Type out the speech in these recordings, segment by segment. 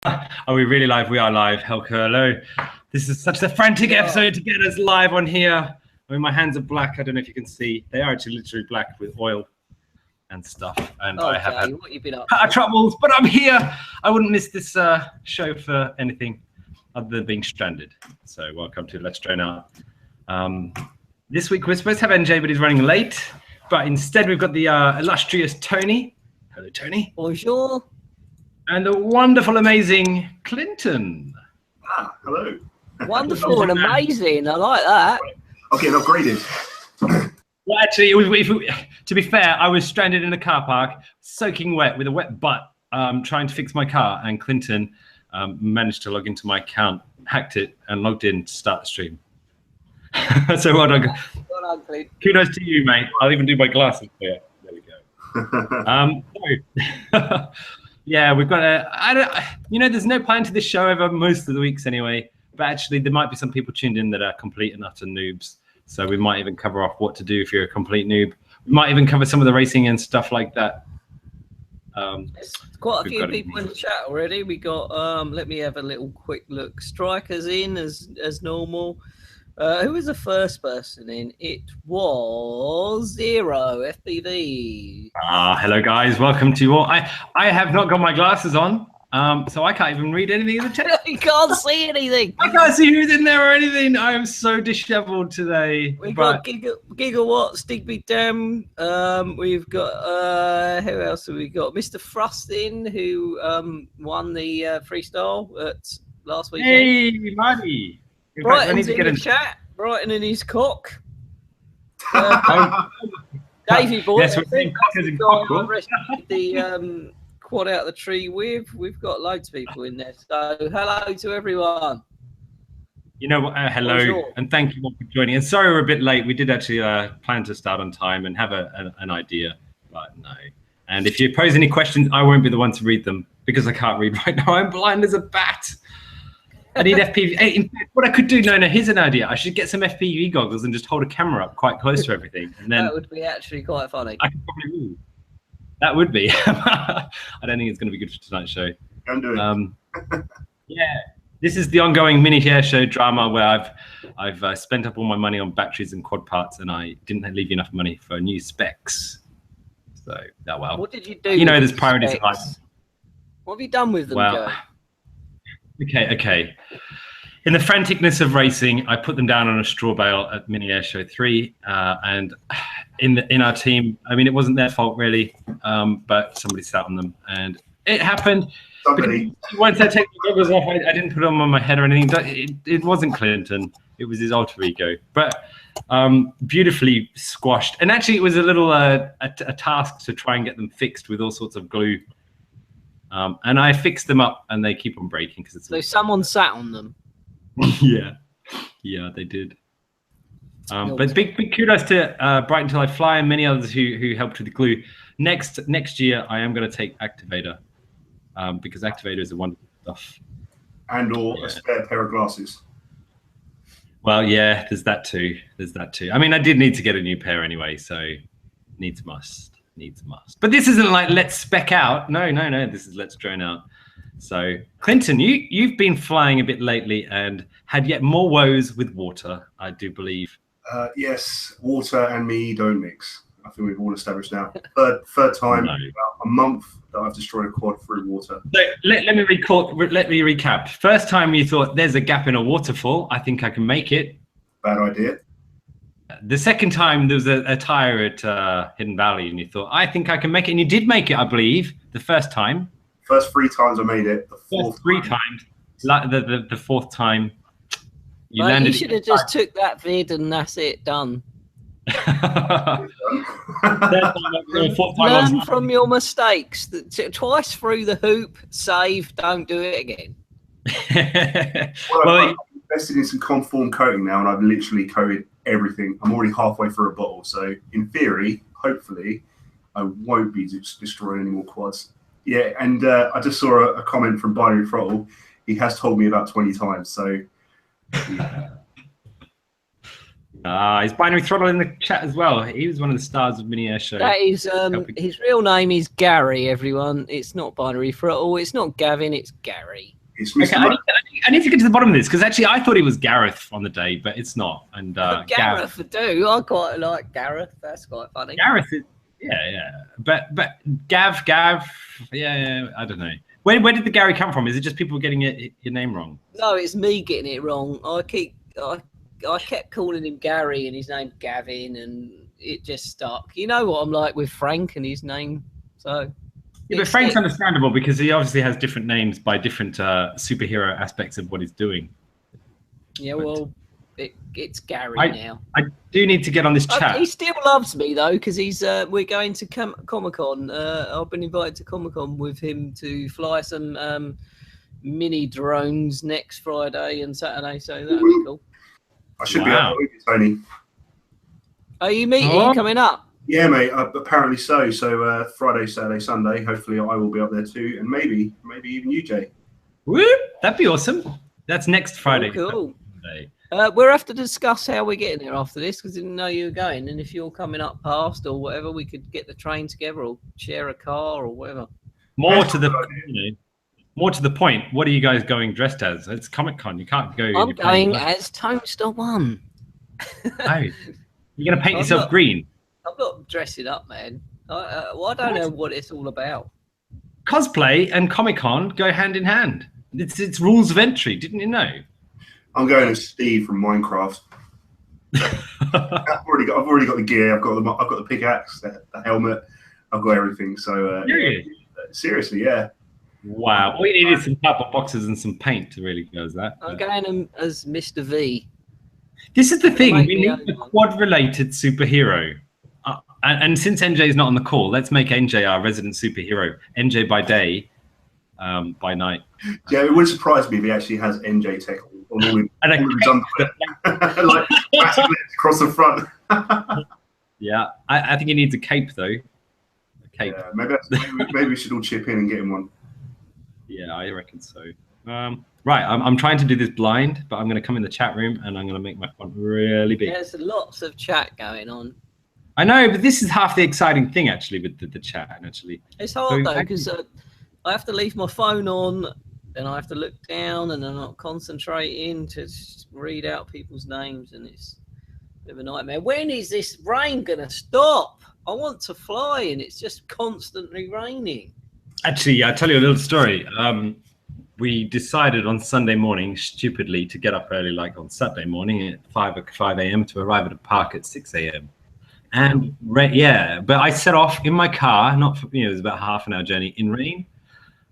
Are we really live? We are live. Hello. This is such a frantic episode to get us live on here. I mean, my hands are black. I don't know if you can see. They are actually literally black with oil and stuff. And I have had what you been up power troubles, but I'm here. I wouldn't miss this show for anything other than being stranded. So welcome to Let's Drone Out. This week we're supposed to have NJ, but he's running late. But instead we've got the illustrious Tony. Hello, Tony. Bonjour. And the wonderful, amazing Clinton. Hello. Wonderful and amazing. I like that. Okay, upgraded. Well, actually, to be fair, I was stranded in a car park, soaking wet with a wet butt, trying to fix my car. And Clinton managed to log into my account, hacked it, and logged in to start the stream. So well done. Well done, Kudos to you, mate. I'll even do my glasses for you. There we go. Yeah, we've got there's no plan to this show over most of the weeks anyway, but actually there might be some people tuned in that are complete and utter noobs. So we might even cover off what to do if you're a complete noob. We might even cover some of the racing and stuff like that. There's quite a few people in the chat already. We got, let me have a little quick look. Strikers in as normal. Who was the first person in? It was Zero FPV. Hello guys, welcome to you all. I have not got my glasses on, so I can't even read anything in the chat. You can't see anything. I can't see who's in there or anything. I am so disheveled today. We've got Gigawatts, Digby Dam. We've got who else have we got? Mr. Frustin, who won the freestyle at last weekend. Hey, Marty. Brighton's in the chat. Brighton and his cock. Davey boy. Yes, the quad out of the tree with. We've got loads of people in there. So hello to everyone. You know what? Hello, and thank you all for joining. And sorry we're a bit late. We did actually plan to start on time and have an idea, but no. And if you pose any questions, I won't be the one to read them because I can't read right now. I'm blind as a bat. I need FPV. In fact, what I could do, no, here's an idea. I should get some FPV goggles and just hold a camera up quite close to everything. And then that would be actually quite funny. I could probably do. That would be. I don't think it's going to be good for tonight's show. Don't do it. Yeah, this is the ongoing mini air show drama where I've spent up all my money on batteries and quad parts, and I didn't leave enough money for new specs. So that well. What did you do? You know, there's priorities in life. What have you done with them, Joe? Okay. In the franticness of racing, I put them down on a straw bale at Mini Air Show 3, and in our team, I mean, it wasn't their fault really, but somebody sat on them, and it happened. Once I take the goggles off, I didn't put them on my head or anything. It wasn't Clinton; it was his alter ego. But beautifully squashed, and actually, it was a little a task to try and get them fixed with all sorts of glue. And I fixed them up, and they keep on breaking because it's. So someone sat on them. Yeah, they did. But big kudos to Brighton Till I Fly and many others who helped with the glue. Next year, I am going to take Activator because Activator is a wonderful stuff. And/or a spare pair of glasses. Well, yeah, there's that too. I mean, I did need to get a new pair anyway, so needs must. But this isn't like Let's Spec Out. No. This is Let's Drone Out. So, Clinton, you've been flying a bit lately and had yet more woes with water, I do believe. Yes, water and me don't mix. I think we've all established now. Third time, about a month that I've destroyed a quad through water. So let me recap. First time you thought there's a gap in a waterfall. I think I can make it. Bad idea. The second time there was a tire at Hidden Valley, and you thought, I think I can make it, and you did make it, I believe, the first time. First 3 times I made it. The fourth times. The fourth time, you landed. landed. You should have just took that vid, and that's it, done. Learn from your mistakes. Twice through the hoop, save. Don't do it again. Well, I've invested in some conform coating now, and I've literally coated everything. I'm already halfway through a bottle, so in theory, hopefully, I won't be destroying any more quads. Yeah, and I just saw a comment from Binary Throttle. He has told me about 20 times, so Is Binary Throttle in the chat as well? He was one of the stars of Mini Air Show. That is, his real name is Gary, everyone. It's not Binary Throttle. It's not Gavin, it's Gary. It's Okay, I need to get to the bottom of this, because actually I thought he was Gareth on the day, but it's not. And Gareth, I quite like Gareth. That's quite funny. Gareth is, yeah. But Gav, yeah, I don't know. Where did the Gary come from? Is it just people getting your name wrong? No, it's me getting it wrong. I kept calling him Gary and his name Gavin, and it just stuck. You know what I'm like with Frank and his name, so. Yeah, but Frank's understandable because he obviously has different names by different superhero aspects of what he's doing. Yeah, well, it's Gary now. I do need to get on this chat. He still loves me though, because we're going to Comic-Con. I've been invited to Comic-Con with him to fly some mini drones next Friday and Saturday, so that'll be cool. I should be up with you, Tony. Are you meeting? Are you coming up? Yeah, mate. Apparently so. So Friday, Saturday, Sunday. Hopefully, I will be up there too, and maybe even you, Jay. Woo! That'd be awesome. That's next Friday. Cool. We'll have to discuss how we're getting there after this, because I didn't know you were going. And if you're coming up past or whatever, we could get the train together or share a car or whatever. More to the point. What are you guys going dressed as? It's Comic-Con. You can't go. I'm going as Toaster One. Oh, you're gonna paint yourself green. I'm not dressing up, man. I don't know what it's all about. Cosplay and Comic-Con go hand in hand. It's rules of entry. Didn't you know? I'm going as Steve from Minecraft. I've already got the gear. I've got the pickaxe, the helmet. I've got everything. So seriously, yeah. Wow. All you need is some cardboard boxes and some paint to really go as that. I'm going as Mr. V. This is the thing. We need a quad-related superhero. And since NJ is not on the call, let's make NJ our resident superhero. NJ by day, by night. Yeah, it would surprise me if he actually has NJ tech on all his underwear. Like massive lips across the front. Yeah, I think he needs a cape though. A cape. Yeah, maybe we should all chip in and get him one. Yeah, I reckon so. Right, I'm trying to do this blind, but I'm going to come in the chat room and I'm going to make my font really big. There's lots of chat going on. I know, but this is half the exciting thing actually with the chat. Actually, it's hard though because I have to leave my phone on, then I have to look down, and I'm not concentrating to read out people's names, and it's a bit of a nightmare. When is this rain gonna stop? I want to fly, and it's just constantly raining. Actually, I'll tell you a little story. We decided on Sunday morning, stupidly, to get up early, like on Saturday morning at 5 a.m. to arrive at a park at 6 a.m. And but I set off in my car, it was about half an hour journey in rain.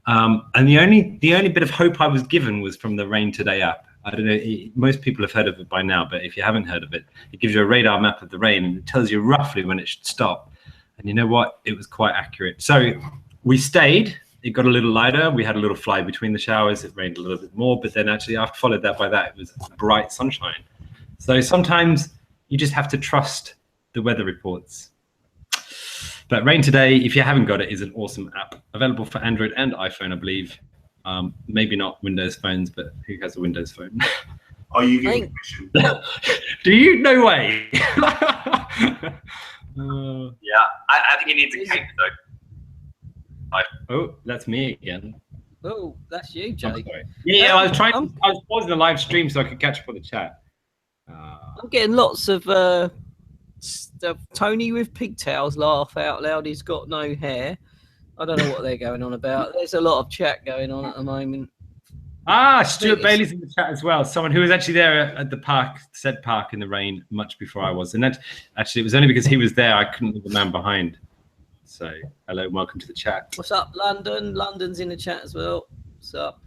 And the only bit of hope I was given was from the Rain Today app. I don't know, most people have heard of it by now, but if you haven't heard of it, it gives you a radar map of the rain and it tells you roughly when it should stop. And you know what? It was quite accurate. So we stayed. It got a little lighter. We had a little fly between the showers. It rained a little bit more, but then actually after followed that by that, it was bright sunshine. So sometimes you just have to trust the weather reports. But Rain Today, if you haven't got it, is an awesome app available for Android and iPhone, I believe. Maybe not Windows phones, but who has a Windows phone? Are you getting permission? Do you? No way. Yeah, I think he needs a cape though. Oh, that's me again. Oh, that's you, Jake. Yeah, I was pausing the live stream so I could catch up on the chat. I'm getting lots of stuff. Tony with pigtails, laugh out loud. He's got no hair. I don't know what they're going on about. There's a lot of chat going on at the moment. Stuart Bailey's in the chat as well. Someone who was actually there at the park, said park in the rain much before I was. And that actually, it was only because he was there I couldn't leave the man behind. So hello and welcome to the chat. What's up, London? London's in the chat as well. What's up?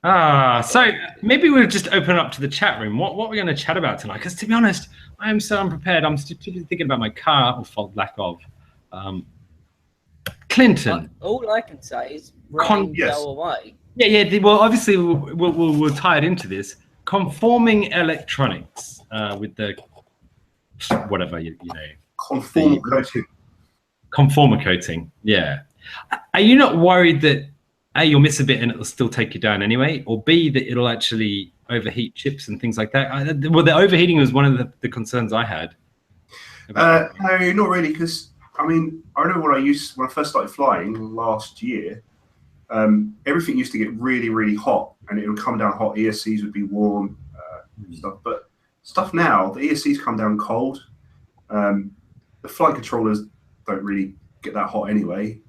Yeah. So maybe we'll just open up to the chat room. What we're going to chat about tonight? Because to be honest, I am so unprepared. I'm still thinking about my car, or lack of. Clinton. All I can say is rain go away. Yeah. Well, obviously we'll tie it into this. Conforming electronics with the whatever you know. Conformal coating. Conformer coating. Yeah. Are you not worried that A, you'll miss a bit and it'll still take you down anyway, or B, that it'll actually overheat chips and things like that. Well, the overheating was one of the concerns I had. No, not really, because I mean, I remember when I first started flying last year, everything used to get really, really hot, and it would come down hot. ESCs would be warm, stuff. But stuff now, the ESCs come down cold. The flight controllers don't really get that hot anyway,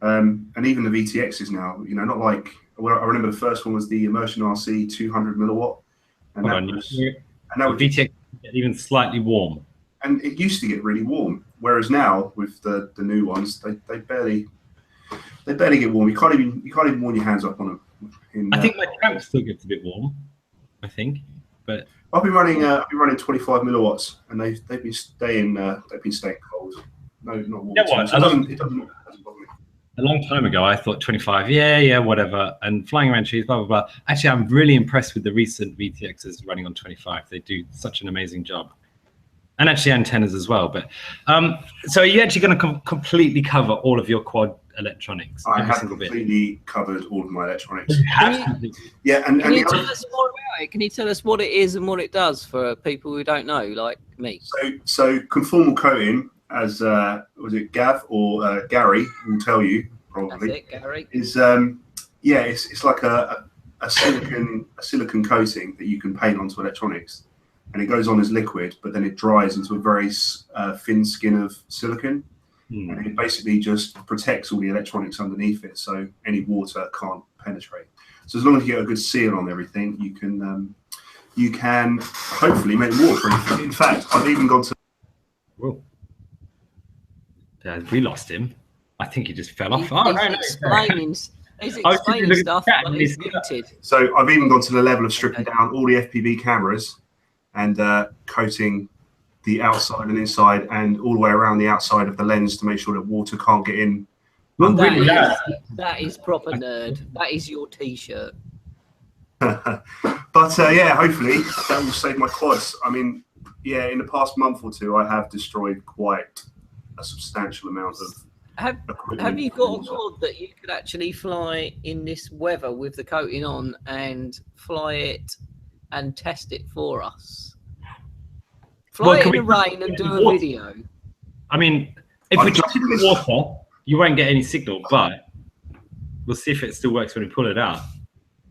and even the VTXs now, you know, not like I remember the first one was the Immersion RC 200 milliwatt, and that would VTX get even slightly warm. And it used to get really warm, whereas now with the new ones, they barely get warm. You can't even warm your hands up on them. I think my tramp still gets a bit warm. I think, but I've been running 25 milliwatts, and they've been staying cold. No, not warm. You know what? So it doesn't bother me. A long time ago, I thought 25, yeah, whatever, and flying around trees, blah, blah, blah. Actually, I'm really impressed with the recent VTXs running on 25. They do such an amazing job. And actually antennas as well. But so are you actually going to completely cover all of your quad electronics? I have completely covered all of my electronics. Can you tell us more about it? Can you tell us what it is and what it does for people who don't know, like me? So conformal coating, as was it Gav or Gary will tell you probably. That's it, Gary. Is it's like a silicon coating that you can paint onto electronics. And it goes on as liquid, but then it dries into a very thin skin of silicon. And it basically just protects all the electronics underneath it, so any water can't penetrate. So as long as you get a good seal on everything, you can hopefully make them waterproof. In fact, I've even gone to... Whoa. We lost him. I think he just fell off. He's explaining stuff, but he's muted. So I've even gone to the level of stripping down all the FPV cameras and coating the outside and inside and all the way around the outside of the lens to make sure that water can't get in. That is proper nerd. That is your T-shirt. But hopefully that will save my quads. I mean, in the past month or two, I have destroyed quite a substantial amount of Have you got a quad that you could actually fly in this weather with the coating on and fly it and test it for us? Fly it in the rain and do a video. I mean, if we just in the water, you won't get any signal, but we'll see if it still works when we pull it out.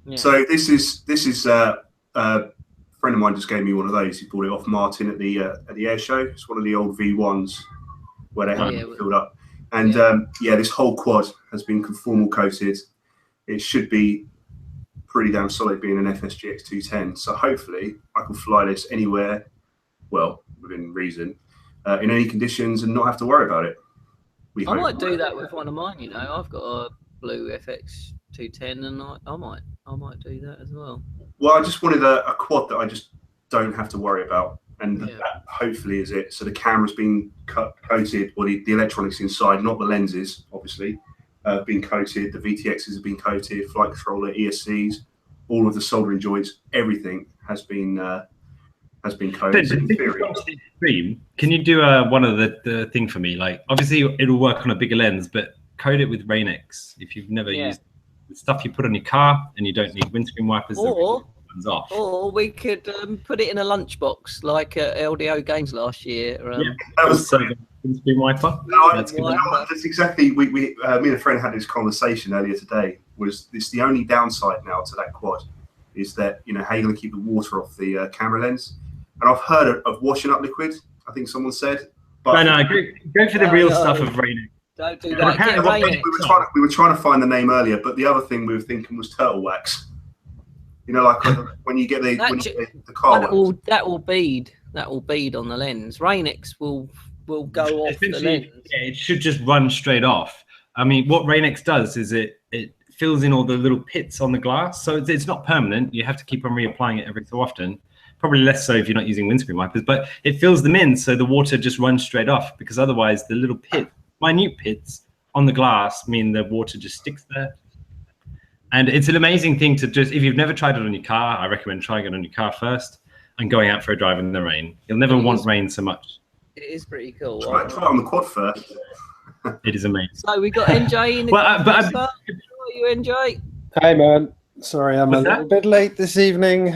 Yeah. So this is a friend of mine just gave me one of those. He bought it off Martin at the air show. It's one of the old V1s where they haven't filled up. And this whole quad has been conformal coated. It should be pretty damn solid being an FSGX 210. So hopefully I can fly this anywhere, well, within reason, in any conditions and not have to worry about it. I might do that with one of mine, you know. I've got a blue FX 210 and I might do that as well. Well, I just wanted a quad that I just don't have to worry about. And that hopefully is it. So the camera's been coated, or the electronics inside, not the lenses, obviously, been coated. The VTXs have been coated, flight controller, ESCs, all of the soldering joints, everything has been coated. Can you do one of the thing for me? Like, obviously, it'll work on a bigger lens, but coat it with Rain-X. If you've never used the stuff you put on your car and you don't need windscreen wipers. Off. Or we could put it in a lunchbox like LDO Games last year. That was windscreen wiper. No, that's exactly. We me and a friend had this conversation earlier today. Was this the only downside now to that quad? Is that how you're going to keep the water off the camera lens? And I've heard of washing up liquid. I think someone said. But go for the real stuff of Rain-X. Don't do that. We were trying to find the name earlier, but the other thing we were thinking was turtle wax. Like when you get the car. That will bead on the lens. Rain-X will go off the lens. Yeah, it should just run straight off. I mean, what Rain-X does is it fills in all the little pits on the glass, so it's not permanent. You have to keep on reapplying it every so often. Probably less so if you're not using windscreen wipers, but it fills them in so the water just runs straight off, because otherwise the little minute pits on the glass mean the water just sticks there. And it's an amazing thing to just, if you've never tried it on your car, I recommend trying it on your car first and going out for a drive in the rain. You'll never want rain so much. It is pretty cool. Try it on the quad first. It is amazing. So we got NJ in the you, NJ? Hey, man. Sorry, I'm a little bit late this evening.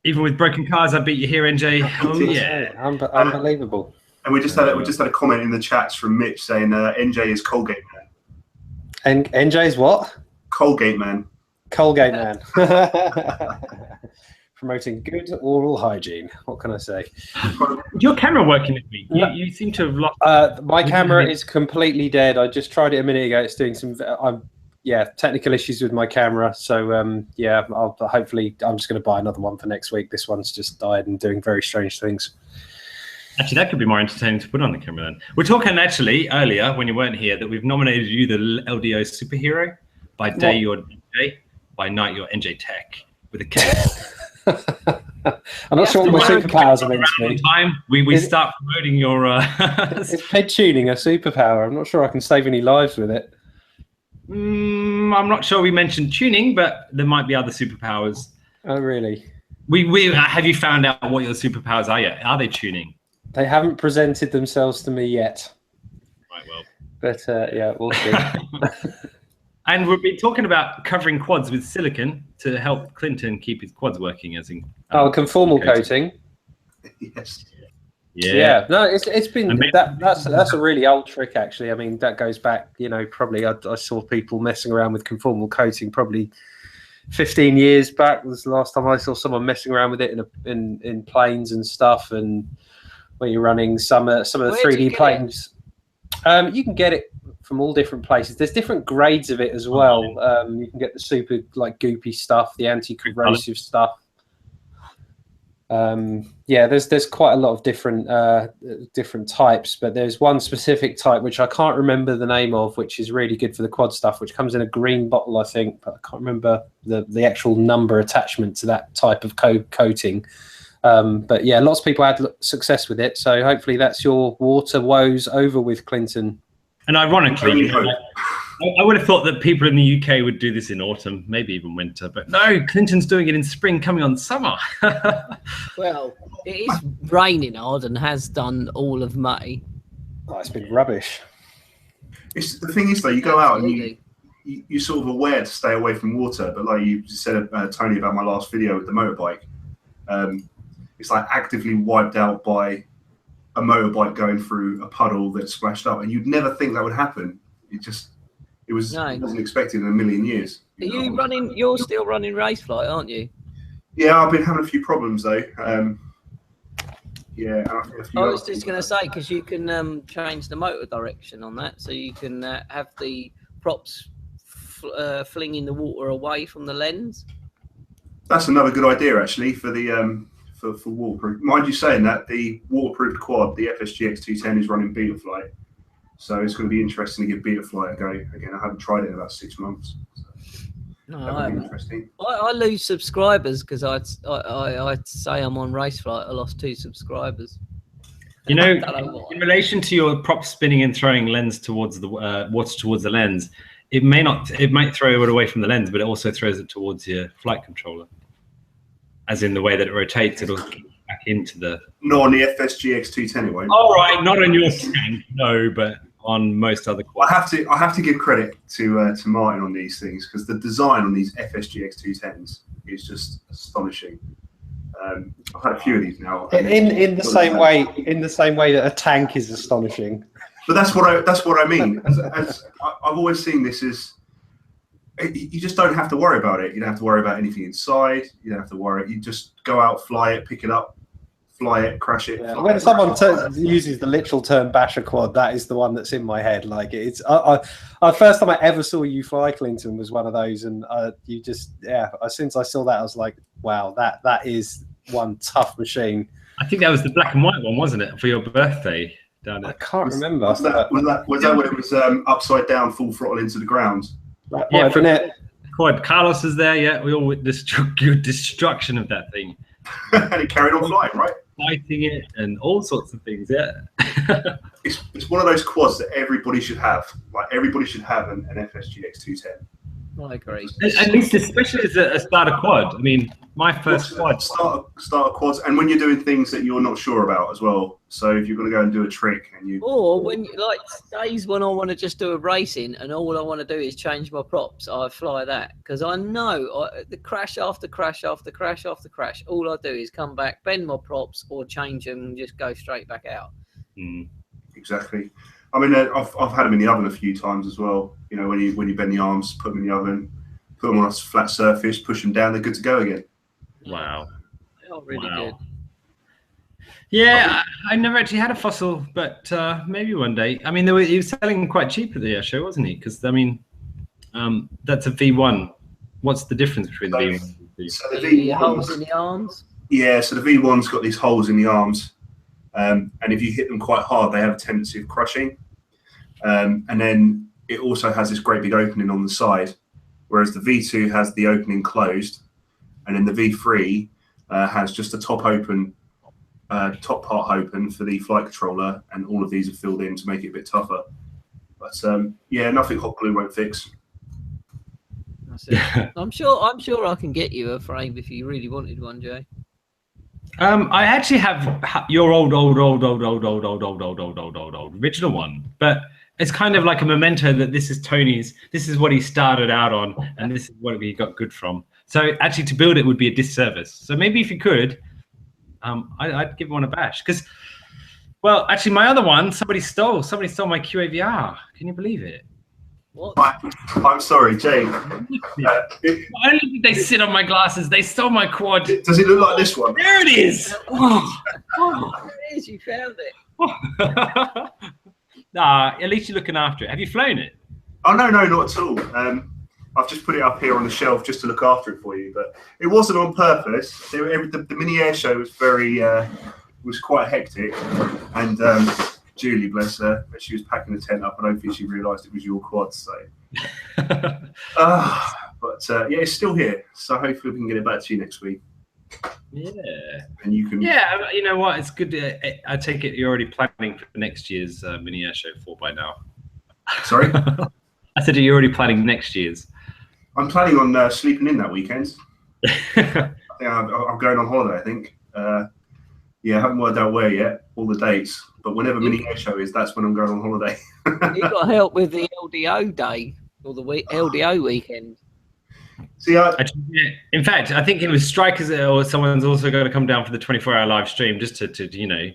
Even with broken cars, I beat you here, NJ. Oh yeah, unbelievable. And we just had a comment in the chats from Mitch saying NJ is Colgate man. And NJ's what? Colgate man. Colgate man. Promoting good oral hygiene. What can I say? Your camera working this week? You seem to have lost. My camera is completely dead. I just tried it a minute ago. It's doing some. Technical issues with my camera. So I'll hopefully I'm just going to buy another one for next week. This one's just died and doing very strange things. Actually, that could be more entertaining to put on the camera then. We're talking actually earlier when you weren't here that we've nominated you the LDO superhero. By day you're DJ, by night you're NJ Tech with a K. I'm not sure what my superpowers are meant to be. We start promoting your. Is head tuning a superpower? I'm not sure I can save any lives with it. I'm not sure we mentioned tuning, but there might be other superpowers. Oh, really? We have you found out what your superpowers are yet? Are they tuning? They haven't presented themselves to me yet. Right, well. But we'll see. And we've been talking about covering quads with silicon to help Clinton keep his quads working, as in conformal coating. Yes. Yeah. No, it's been that's a really old trick actually. I mean, that goes back, probably I saw people messing around with conformal coating probably 15 years back was the last time I saw someone messing around with it in planes and stuff. And when you're running some of the 3D planes, you can get it from all different places. There's different grades of it as well. You can get the super goopy stuff, the anti-corrosive stuff. There's quite a lot of different types, but there's one specific type which I can't remember the name of, which is really good for the quad stuff, which comes in a green bottle, I think, but I can't remember the actual number attachment to that type of coating. But yeah, lots of people had success with it, so hopefully that's your water woes over with, Clinton. And ironically, I would have thought that people in the UK would do this in autumn, maybe even winter, but no, Clinton's doing it in spring, coming on summer. Well, it is raining hard and has done all of May. Oh, it's been rubbish. The thing is, though, you go out and you're sort of aware to stay away from water, but like you said, Tony, about my last video with the motorbike, it's like actively wiped out by a motorbike going through a puddle that splashed up, and you'd never think that would happen. It wasn't expected in a million years. You're still running Raceflight, aren't you? Yeah, I've been having a few problems though. And I was just going to say, because you can change the motor direction on that, so you can have the props flinging the water away from the lens. That's another good idea, actually, for the for waterproof. Mind you saying that, the waterproof quad, the FSG X210, is running Betaflight, so it's going to be interesting to give Betaflight a go again. I haven't tried it in about 6 months. So that would be interesting. I lose subscribers because I'd say I'm on Raceflight. I lost 2 subscribers. In relation to your prop spinning and throwing lens towards the water towards the lens, it might throw it away from the lens, but it also throws it towards your flight controller. As in the way that it rotates, it'll get back into the... Not on the FSG X210, it won't. All right, not on your tank, no, but on most other quads. I have to give credit to Martin on these things, because the design on these FSG X210s is just astonishing. I've had a few of these now. In the same way that a tank is astonishing. But that's what I mean. As I've always seen this as, you just don't have to worry about it. You don't have to worry about anything inside. You don't have to worry. You just go out, fly it, pick it up, fly it, crash it. Yeah. When someone uses the literal term "bash a quad," that is the one that's in my head. Like it's. First time I ever saw you fly, Clinton, was one of those, and you just Since I saw that, I was like, wow, that is one tough machine. I think that was the black and white one, wasn't it, for your birthday? I can't remember. Was that when it was upside down, full throttle into the ground? Yeah, quad. Carlos is there. Yeah, we all witnessed your destruction of that thing. And it carried on flying, right? Fighting it and all sorts of things. Yeah. It's one of those quads that everybody should have. Like everybody should have an FSG X210. I agree. At least, especially as a starter quad. I mean, My first quad. Start a quad, and when you're doing things that you're not sure about as well. So if you're going to go and do a trick, and you, or when like days when I want to just do a racing, and all I want to do is change my props, I fly that because I know the crash after crash after crash after crash. All I do is come back, bend my props, or change them, and just go straight back out. Exactly. I mean, I've had them in the oven a few times as well. You know, when you bend the arms, put them in the oven, put them on a flat surface, push them down, they're good to go again. Wow. They are really good. Yeah, I never actually had a Fossil, but maybe one day. I mean, he was selling quite cheap at the air show, wasn't he? Because, I mean, that's a V1. What's the difference between the V1 and the V2? So the holes in the arms? Yeah, so the V1's got these holes in the arms. And if you hit them quite hard, they have a tendency of crushing. And then it also has this great big opening on the side, whereas the V2 has the opening closed. And then the V3 has just a top part open for the flight controller, and all of these are filled in to make it a bit tougher. But yeah, nothing hot glue won't fix. That's it. I'm sure I can get you a frame if you really wanted one, Jay. I actually have your old original one, but it's kind of like a memento that this is Tony's. This is what he started out on, and this is what he got good from. So actually, to build it would be a disservice. So maybe if you could, I'd give one a bash. Because, well, actually, my other one, somebody stole my QAVR. Can you believe it? What? I'm sorry, Jay. Not only did they sit on my glasses, they stole my quad. Does it look like this one? There it is. Oh, it is. You found it. Nah, at least you're looking after it. Have you flown it? Oh no, not at all. I've just put it up here on the shelf just to look after it for you, but it wasn't on purpose. The mini air show was was quite hectic, and Julie, bless her, she was packing the tent up. I don't think she realised it was your quad. So, but yeah, it's still here. So hopefully we can get it back to you next week. Yeah, and you can. Yeah, you know what? It's good. I take it you're already planning for next year's mini air show 4 by now. Sorry, I said you're already planning next year's. I'm planning on sleeping in that weekend. I think I'm going on holiday. I think. Yeah, I haven't worked out where yet, all the dates. But whenever mini air show is, that's when I'm going on holiday. You got help with the LDO day or the LDO weekend. See, in fact, I think it was Strikers or someone's also going to come down for the 24-hour live stream just to you know,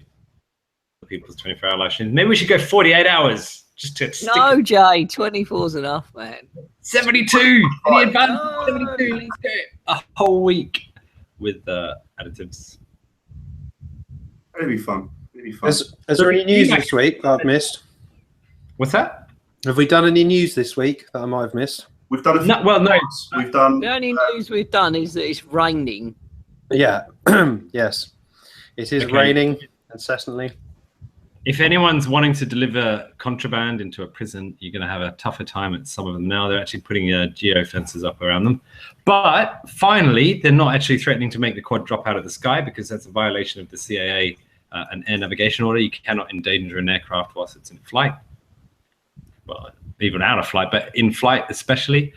people's 24-hour live stream. Maybe we should go 48 hours. Just to no, Jay, 24's enough, man. 72. The advance 72. Let's go a whole week with additives. It'll be fun. Is there any news this week that I've missed? What's that? Have we done any news this week that I might have missed? We've done a no. We've done. The only news we've done is that it's raining. Yeah. Yes. It is raining incessantly. If anyone's wanting to deliver contraband into a prison, you're going to have a tougher time at some of them now. They're actually putting geo fences up around them. But finally, they're not actually threatening to make the quad drop out of the sky because that's a violation of the CAA and air navigation order. You cannot endanger an aircraft whilst it's in flight. Well, even out of flight, but in flight especially.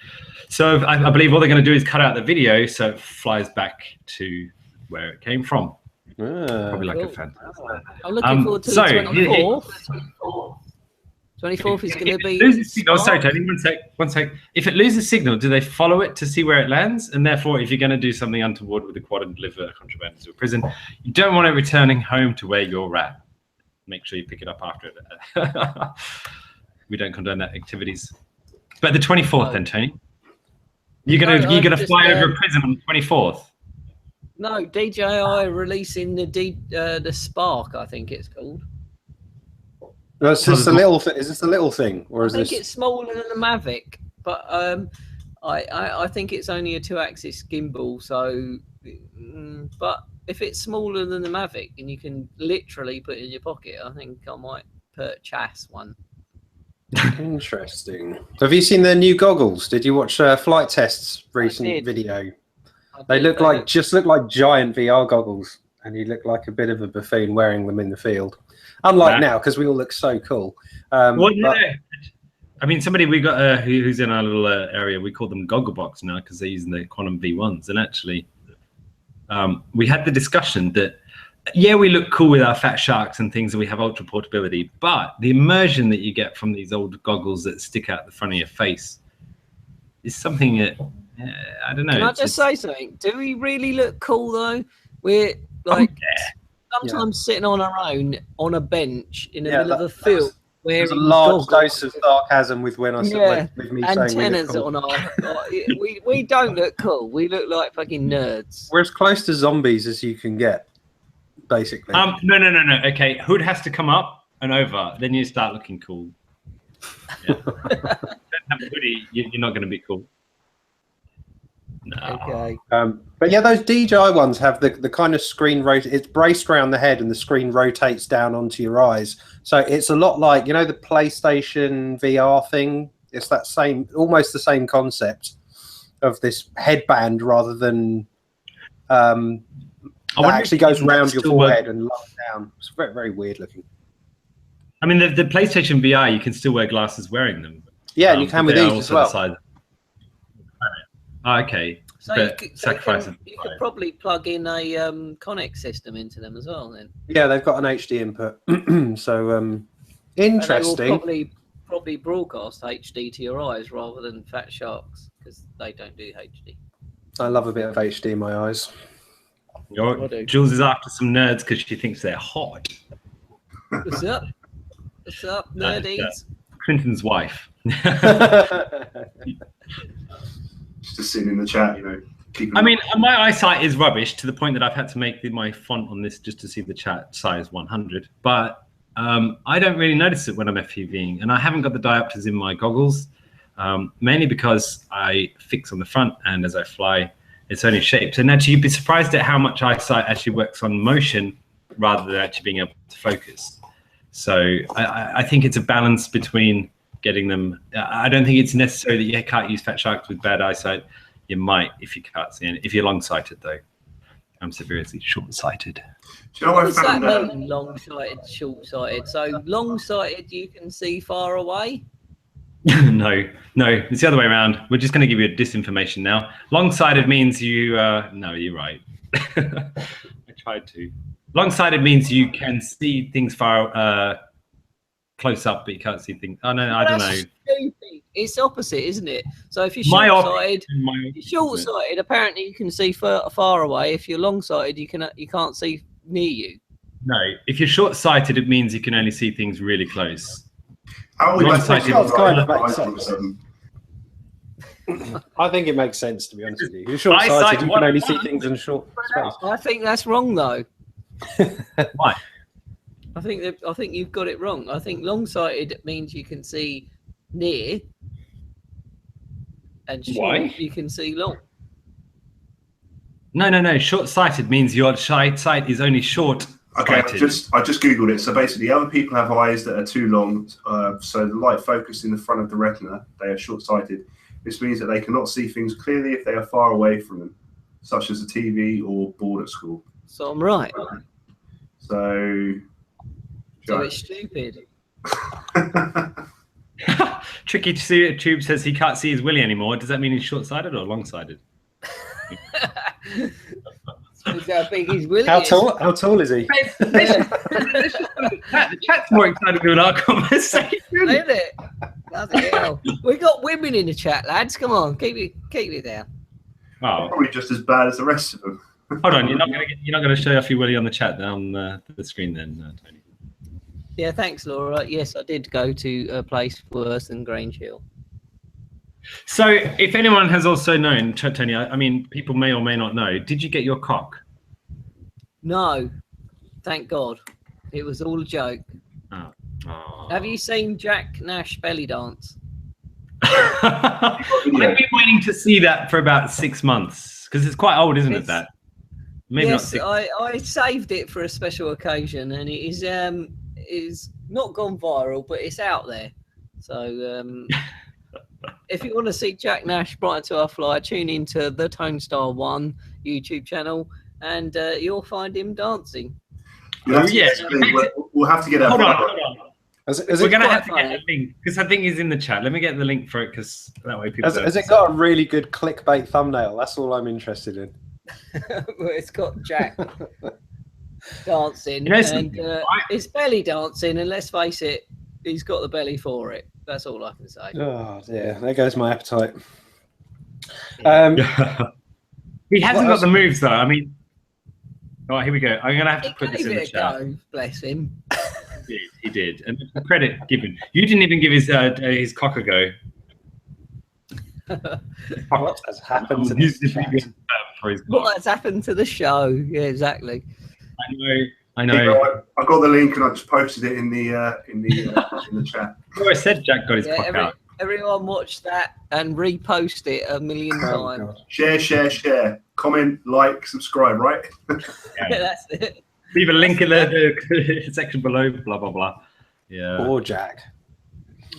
So I believe all they're going to do is cut out the video so it flies back to where it came from. Probably like a fantastic. I'm looking forward to the 24th. 24th is going to be. Oh, sorry, Tony. One sec. If it loses signal, do they follow it to see where it lands? And therefore, if you're going to do something untoward with the quad and deliver contraband into a prison, you don't want it returning home to where you're at. Make sure you pick it up after it. We don't condone that activities. But the 24th, then, Tony. You're gonna fly over a prison on the 24th. No, DJI releasing the Spark, I think it's called. No, is this a little thing? Is this a little thing, or is this? I think it's smaller than the Mavic, but I think it's only a 2-axis gimbal. So, but if it's smaller than the Mavic and you can literally put it in your pocket, I think I might purchase one. Interesting. Have you seen their new goggles? Did you watch Flight Test's recent video? They look like giant VR goggles, and you look like a bit of a buffoon wearing them in the field. Unlike now, because we all look so cool. Well, yeah. I mean, somebody we got who's in our little area, we call them Gogglebox now because they're using the Quantum V1s, and actually, we had the discussion that, yeah, we look cool with our fat sharks and things, and we have ultra portability, but the immersion that you get from these old goggles that stick out the front of your face is something that, I don't know. Can I just say something? Do we really look cool though? We're like sometimes sitting on our own on a bench in the middle of a field. There's a large dose of sarcasm with when I said with me antennas saying we look cool. on our. we don't look cool. We look like fucking nerds. We're as close to zombies as you can get, basically. No. Okay, hood has to come up and over, then you start looking cool. Yeah. Don't have a hoodie, you're not going to be cool. No. Okay. But yeah, those DJI ones have the kind of screen rotate. It's braced around the head, and the screen rotates down onto your eyes. So it's a lot like, you know, the PlayStation VR thing. It's that same, almost the same concept of this headband rather than that actually goes around your forehead and lies down. It's very, very weird looking. I mean, the PlayStation VR, you can still wear glasses wearing them. Yeah, and you can with these as well. Okay. So you could probably plug in a Connect system into them as well then. Yeah, they've got an HD input. So interesting. And they will probably broadcast HD to your eyes rather than Fat Sharks, because they don't do HD. I love a bit of HD in my eyes. Jules is after some nerds because she thinks they're hot. What's up? What's up, nerdies? Clinton's wife. Just sitting in the chat, you know. I mean, my eyesight is rubbish to the point that I've had to make my font on this just to see the chat size 100. But I don't really notice it when I'm FPVing, and I haven't got the diopters in my goggles, mainly because I fix on the front, and as I fly, it's only shapes. And actually, you'd be surprised at how much eyesight actually works on motion rather than actually being able to focus. So I think it's a balance between getting them. I don't think it's necessary that you can't use Fat Sharks with bad eyesight. You might if you can't see it. If you're long-sighted, though. I'm severely short-sighted. Do you know what does that mean, long-sighted, short-sighted? So long-sighted, you can see far away? No, it's the other way around. We're just going to give you a disinformation now. Long-sighted means you... no, you're right. I tried to. Long-sighted means you can see things far close up, but you can't see things. Oh, no, I don't know. Stupid. It's opposite, isn't it? So if you're short-sighted, apparently you can see far away. If you're long-sighted, you can't see near you. No, if you're short-sighted, it means you can only see things really close. Long-sighted kind of makes sense. I think it makes sense, to be honest with you. If you're short-sighted, you can only see things in a short space. I think that's wrong, though. Why? I think you've got it wrong. I think long-sighted means you can see near, and short you can see long. No. Short-sighted means your sight is only short. Okay, I just googled it. So basically, other people have eyes that are too long, so the light focused in the front of the retina, they are short-sighted. This means that they cannot see things clearly if they are far away from them, such as a TV or board at school. So I'm right. So it's stupid. Tricky to see. Tube says he can't see his willy anymore. Does that mean he's short-sighted or long-sighted? How big his willy is. How tall is he? The chat's more excited than our conversation. Isn't it? Bloody hell. We got women in the chat, lads. Come on, keep it down. Oh. Probably just as bad as the rest of them. Hold on, you're not going to show off your willy on the chat on the screen then, Tony. Yeah, thanks, Laura. Yes, I did go to a place worse than Grange Hill. So, if anyone has also known, Tony, I mean, people may or may not know, did you get your cock? No, thank God. It was all a joke. Oh. Have you seen Jack Nash belly dance? I've been waiting to see that for about 6 months, because it's quite old, isn't it, that? Maybe yes, not 6. I saved it for a special occasion, and it is not gone viral, but it's out there. So if you want to see Jack Nash Brighton to our fly, tune into the Tone Star 1 YouTube channel, and you'll find him dancing. We'll have to get Hold on. We're going to have to get a link, because I think he's in the chat. Let me get the link for it, because that way people... Has it got a really good clickbait thumbnail? That's all I'm interested in. Well, it's got Jack dancing, You know, and it's belly dancing. And let's face it, he's got the belly for it. That's all I can say. Oh dear, there goes my appetite. He hasn't got the moves though. I mean, oh, here we go. I'm gonna have to put this in the chat. Go, bless him. He did, and credit given. You didn't even give his cock a go. What has happened to this chat? What has happened to the show? Yeah, exactly. I know. I got the link and I just posted it in the chat. Oh, I said Jack got his cock out. Everyone watch that and repost it a million times. God. Share. Comment, like, subscribe, right? Yeah, that's it. Leave a link in the section below, blah, blah, blah. Yeah. Or Jack.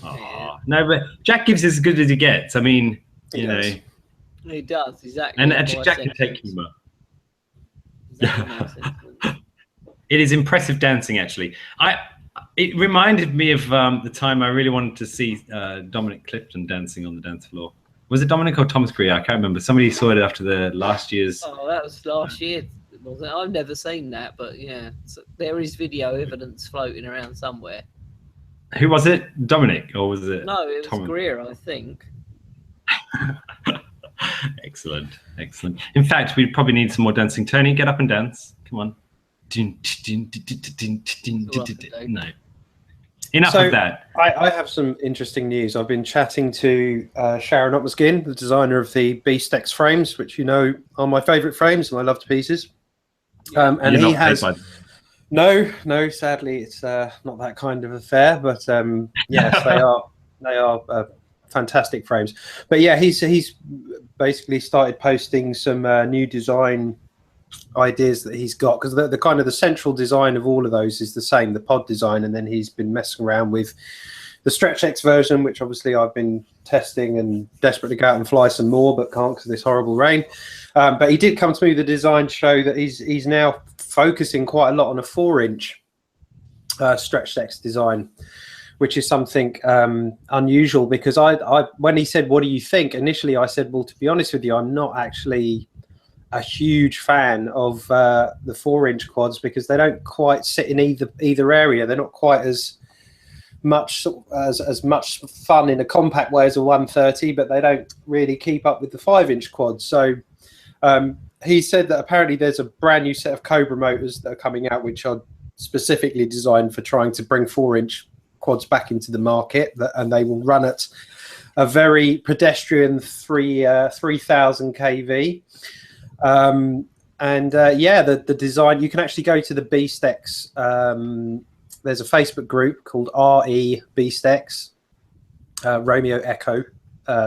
Oh, no, but Jack gives as good as he gets. I mean, you know. He does, exactly. And actually, Jack can take humour. It is impressive dancing, actually. It reminded me of the time I really wanted to see Dominic Clifton dancing on the dance floor. Was it Dominic or Thomas Creer? I can't remember. Somebody saw it after the last year's. Oh, that was last year. Wasn't it? I've never seen that, but yeah, so there is video evidence floating around somewhere. Who was it? Dominic, or was it? No, it was Greer, I think. Excellent. In fact, we probably need some more dancing. Tony, get up and dance. Come on. No. Enough of that. I have some interesting news. I've been chatting to Sharon Otmoskin, the designer of the Beast-X frames, which you know are my favourite frames and I love to pieces. And he has no, sadly, it's not that kind of affair. But yes, they are fantastic frames. But yeah, he's basically started posting some new design ideas that he's got, because the kind of the central design of all of those is the same, the pod design, and then he's been messing around with the StretchX version, which obviously I've been testing and desperate to go out and fly some more, but can't because of this horrible rain. But he did come to me with a design show that he's now focusing quite a lot on a 4-inch StretchX design, which is something unusual, because I when he said, what do you think? Initially I said, well, to be honest with you, I'm not actually a huge fan of the 4-inch quads, because they don't quite sit in either area. They're not quite as much fun in a compact way as a 130, but they don't really keep up with the 5-inch quads. So he said that apparently there's a brand new set of Cobra motors that are coming out, which are specifically designed for trying to bring 4-inch quads back into the market, and they will run at a very pedestrian 3000 kV. Yeah, the design, you can actually go to the Beast-X. There's a Facebook group called RE Beast-X, Romeo Echo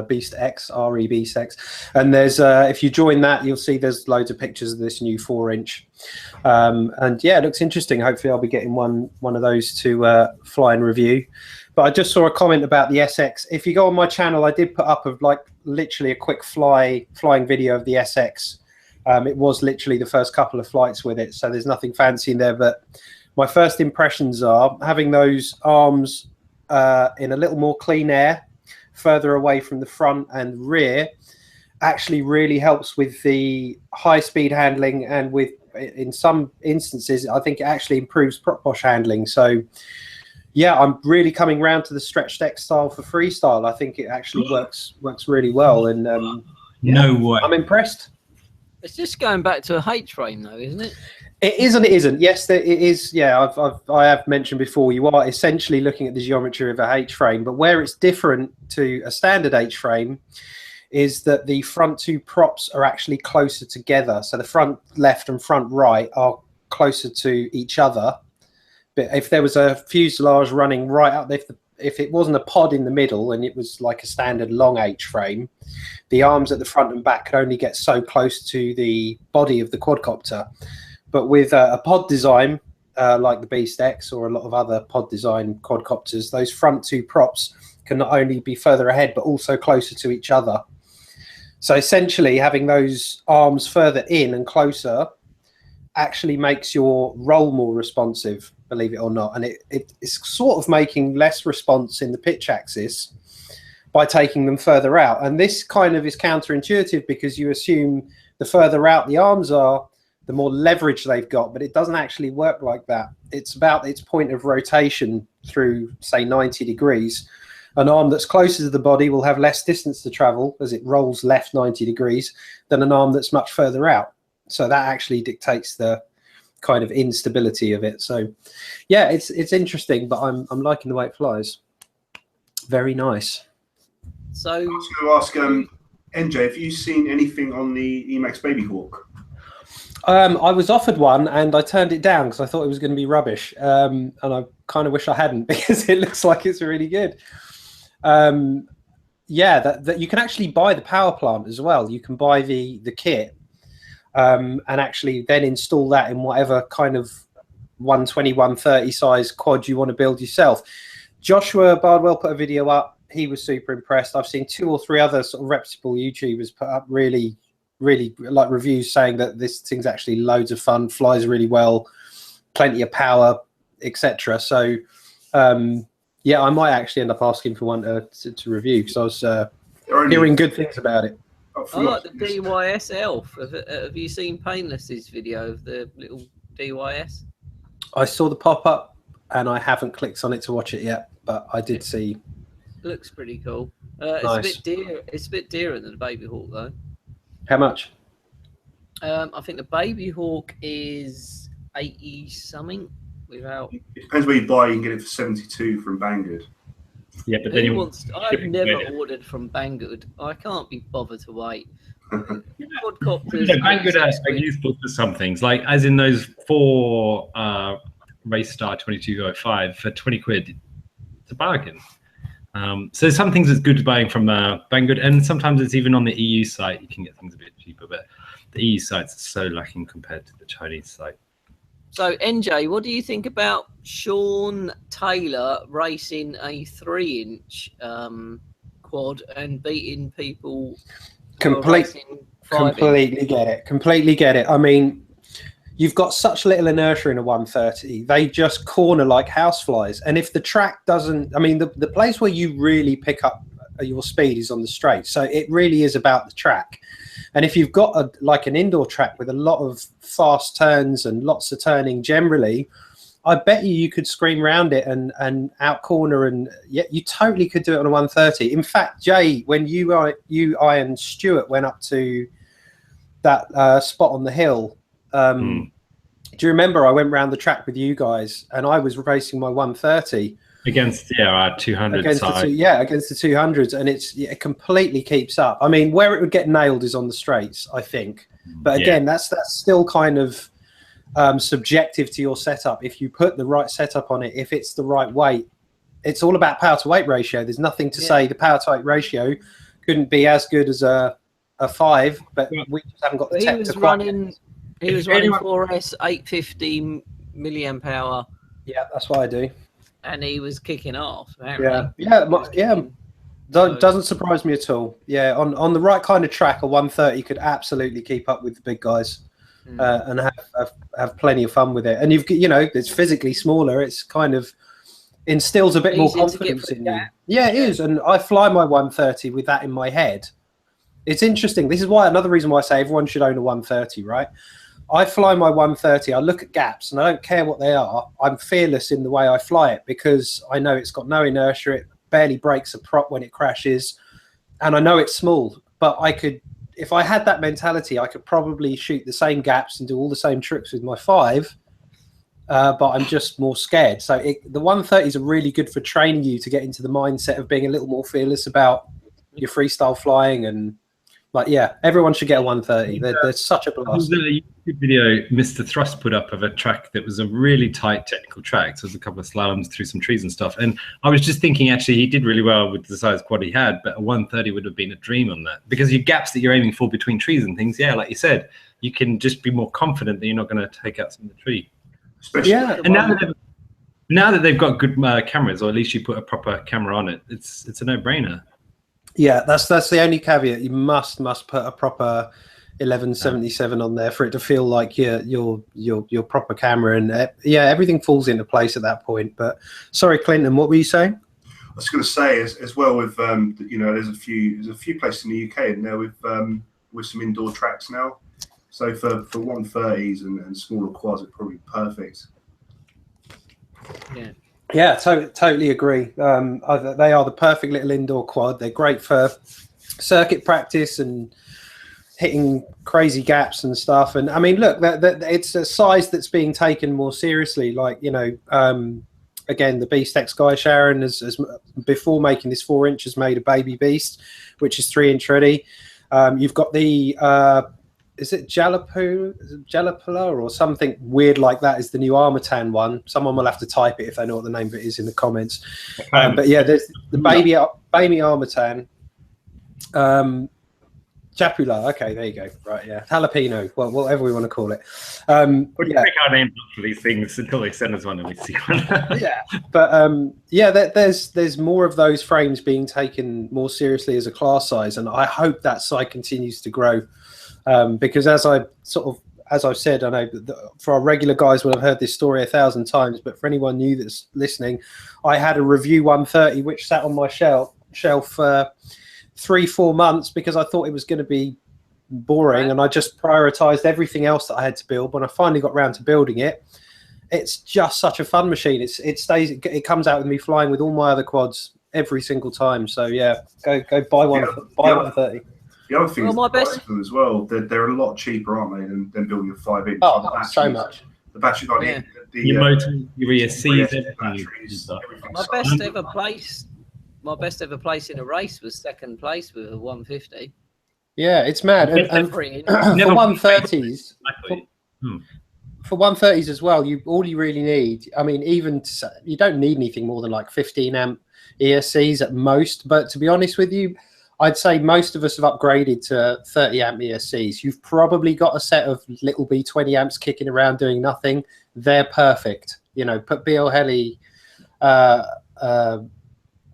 Beast-X, RE Beast-X, and there's if you join that, you'll see there's loads of pictures of this new 4-inch, and yeah, it looks interesting. Hopefully I'll be getting one of those to fly and review. But I just saw a comment about the SX. If you go on my channel, I did put up literally a quick flying video of the SX. It was literally the first couple of flights with it, so there's nothing fancy in there. But my first impressions are having those arms in a little more clean air, further away from the front and rear, actually really helps with the high-speed handling, and in some instances, I think it actually improves prop wash handling. So yeah, I'm really coming round to the StretchX style for freestyle. I think it actually works really well, and no way, I'm impressed. It's just going back to a H-frame, though, isn't it? It is and it isn't. Yes, it is. Yeah, I have mentioned before, you are essentially looking at the geometry of a H-frame, but where it's different to a standard H-frame is that the front two props are actually closer together. So the front left and front right are closer to each other. But if there was a fuselage running right up, if it wasn't a pod in the middle and it was like a standard long H-frame, the arms at the front and back could only get so close to the body of the quadcopter. But with a pod design like the Beast-X or a lot of other pod design quadcopters, those front two props can not only be further ahead but also closer to each other. So essentially having those arms further in and closer actually makes your roll more responsive, believe it or not. And it's sort of making less response in the pitch axis, by taking them further out. And this kind of is counterintuitive because you assume the further out the arms are, the more leverage they've got, but it doesn't actually work like that. It's about its point of rotation through, say, 90 degrees. An arm that's closer to the body will have less distance to travel as it rolls left 90 degrees than an arm that's much further out. So that actually dictates the kind of instability of it. So yeah, it's interesting, but I'm liking the way it flies. Very nice. So I was going to ask NJ, have you seen anything on the Emax Baby Hawk? I was offered one and I turned it down because I thought it was going to be rubbish, and I kind of wish I hadn't because it looks like it's really good. Yeah, that you can actually buy the power plant as well. You can buy the kit and actually then install that in whatever kind of 120, 130 size quad you want to build yourself. Joshua Bardwell put a video up. He was super impressed. I've seen 2 or 3 other sort of reputable YouTubers put up really like reviews saying that this thing's actually loads of fun, flies really well, plenty of power, etc. So yeah, I might actually end up asking for one to review because I was hearing good things about it. I like the DYS Elf. Have you seen Painless's video of the little DYS? I saw the pop-up and I haven't clicked on it to watch it yet, but I did see. Looks pretty cool. It's Nice. a bit dear. It's a bit dearer than the Baby Hawk though. How much? I think the Baby Hawk is 80 something without. It depends where you buy. You can get it for 72 from Banggood. Yeah, but then I've never ordered from Banggood. I can't be bothered to wait. Quadcopters. Banggood are useful for some things, like as in those 4 Raystar 2205 for 20 quid. It's a bargain. So some things it's good buying from Banggood, and sometimes it's even on the EU site. You can get things a bit cheaper, but the EU site's so lacking compared to the Chinese site. So NJ, what do you think about Sean Taylor racing a 3-inch quad and beating people? Completely get it. Completely get it. I mean, you've got such little inertia in a 130. They just corner like houseflies. And if the track doesn't, I mean, the place where you really pick up your speed is on the straight. So it really is about the track. And if you've got like an indoor track with a lot of fast turns and lots of turning generally, I bet you could scream around it and out corner, and yeah, you totally could do it on a 130. In fact, Jay, when I and Stuart went up to that spot on the hill, do you remember I went round the track with you guys and I was racing my 130 against our 200 against side. Against the 200s, and it completely keeps up. I mean, where it would get nailed is on the straights, I think. But again, that's still kind of subjective to your setup. If you put the right setup on it, if it's the right weight, it's all about power to weight ratio. There's nothing to say the power to weight ratio couldn't be as good as a 5, but we just haven't got the tech to running. He was running 4S 850 milliamp hour. Yeah, that's what I do. And he was kicking off. Doesn't surprise me at all. Yeah, on the right kind of track, a 130 could absolutely keep up with the big guys and have plenty of fun with it. And it's physically smaller. It's kind of instills a bit more confidence in you. Yeah, it is. And I fly my 130 with that in my head. It's interesting. This is another reason why I say everyone should own a 130, right? I fly my 130, I look at gaps and I don't care what they are. I'm fearless in the way I fly it because I know it's got no inertia. It barely breaks a prop when it crashes. And I know it's small, but if I had that mentality, I could probably shoot the same gaps and do all the same tricks with my 5, but I'm just more scared. So the 130s are really good for training you to get into the mindset of being a little more fearless about your freestyle flying. And everyone should get a 130. They're such a blast. There was a YouTube video Mr. Thrust put up of a track that was a really tight technical track. So there's a couple of slaloms through some trees and stuff. And I was just thinking, actually, he did really well with the size quad he had, but a 130 would have been a dream on that. Because your gaps that you're aiming for between trees and things, like you said, you can just be more confident that you're not going to take out some of the tree. Especially and now that they've got good cameras, or at least you put a proper camera on it, it's a no-brainer. Yeah, that's the only caveat. You must put a proper 1177 on there for it to feel like your proper camera, and everything falls into place at that point. But sorry, Clinton, what were you saying? was going to say as well with there's a few places in the UK in there with some indoor tracks now. So for 130s and smaller quads, it's probably perfect. Yeah, totally agree. They are the perfect little indoor quad. They're great for circuit practice and hitting crazy gaps and stuff. And I mean, look, it's a size that's being taken more seriously. Like, again, the Beast X guy, Sharon, has before making this 4-inch, has made a baby Beast, which is 3-inch ready. You've got the is it Jalapala or something weird like that is the new Armatan one. Someone will have to type it if they know what the name of it is in the comments. But yeah, there's the baby Armatan. Japula, okay, there you go. Right, yeah, jalapeno, well, whatever we want to call it. We pick our names for these things until they send us one and we see one. Yeah, but there's more of those frames being taken more seriously as a class size, and I hope that side continues to grow. Because as I've said, I know that for our regular guys will have heard this story 1,000 times, but for anyone new that's listening, I had a Review 130 which sat on my shelf for 3-4 months because I thought it was going to be boring, and I just prioritized everything else that I had to build. When I finally got around to building it, it's just such a fun machine. It comes out with me flying with all my other quads every single time. So yeah, go buy one. Buy 130. The other thing is as well. They're a lot cheaper, aren't they, than building a 5-inch? Oh, so much. The battery, like your motor, your ESCs, batteries, My best ever place in a race was second place with a 150. Yeah, it's mad. And for 130s, for 130s as well, all you really need, I mean, you don't need anything more than like 15 amp ESCs at most. But to be honest with you, I'd say most of us have upgraded to 30 amp ESCs. You've probably got a set of little B 20 amps kicking around doing nothing. They're perfect. Put BL Heli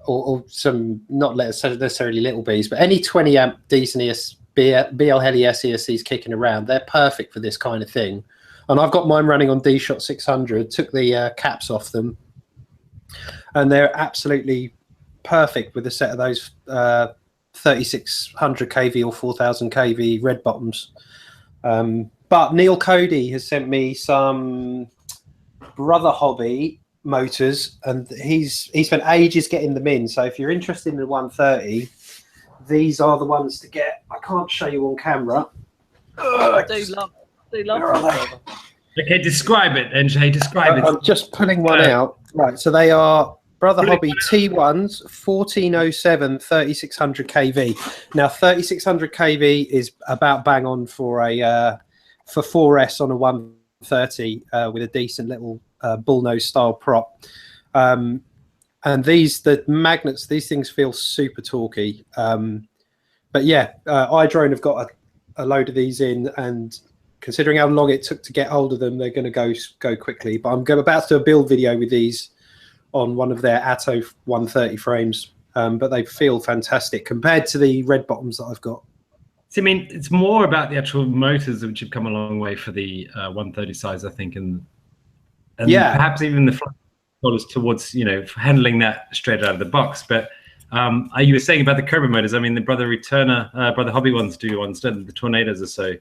or some, not necessarily little Bs, but any 20 amp decent BL Heli ESCs kicking around, they're perfect for this kind of thing. And I've got mine running on D-Shot 600, took the caps off them, and they're absolutely perfect with a set of those 3600 kV or 4000 kV red bottoms. But Neil Cody has sent me some Brother Hobby motors, and he spent ages getting them in. So if you're interested in the 130, these are the ones to get. I can't show you on camera. I do love them. Okay, describe it, NJ. Describe it. I'm just pulling one out. Right, so they are Brother Hobby T1s, 1407 3600 kV. Now 3600 kV is about bang on for a for 4S on a 130 with a decent little bullnose style prop. And the magnets, these things feel super torquey. But yeah, iDrone have got a load of these in, and considering how long it took to get hold of them, they're going to go quickly. But I'm about to do a build video with these on one of their Atto 130 frames, but they feel fantastic compared to the red bottoms that I've got. So, I mean, it's more about the actual motors, which have come a long way for the 130 size, I think, and yeah, perhaps even the dollars towards handling that straight out of the box. But you were saying about the Kerber motors. I mean, the Brother Hobby ones do ones, don't they? The Tornadoes or so,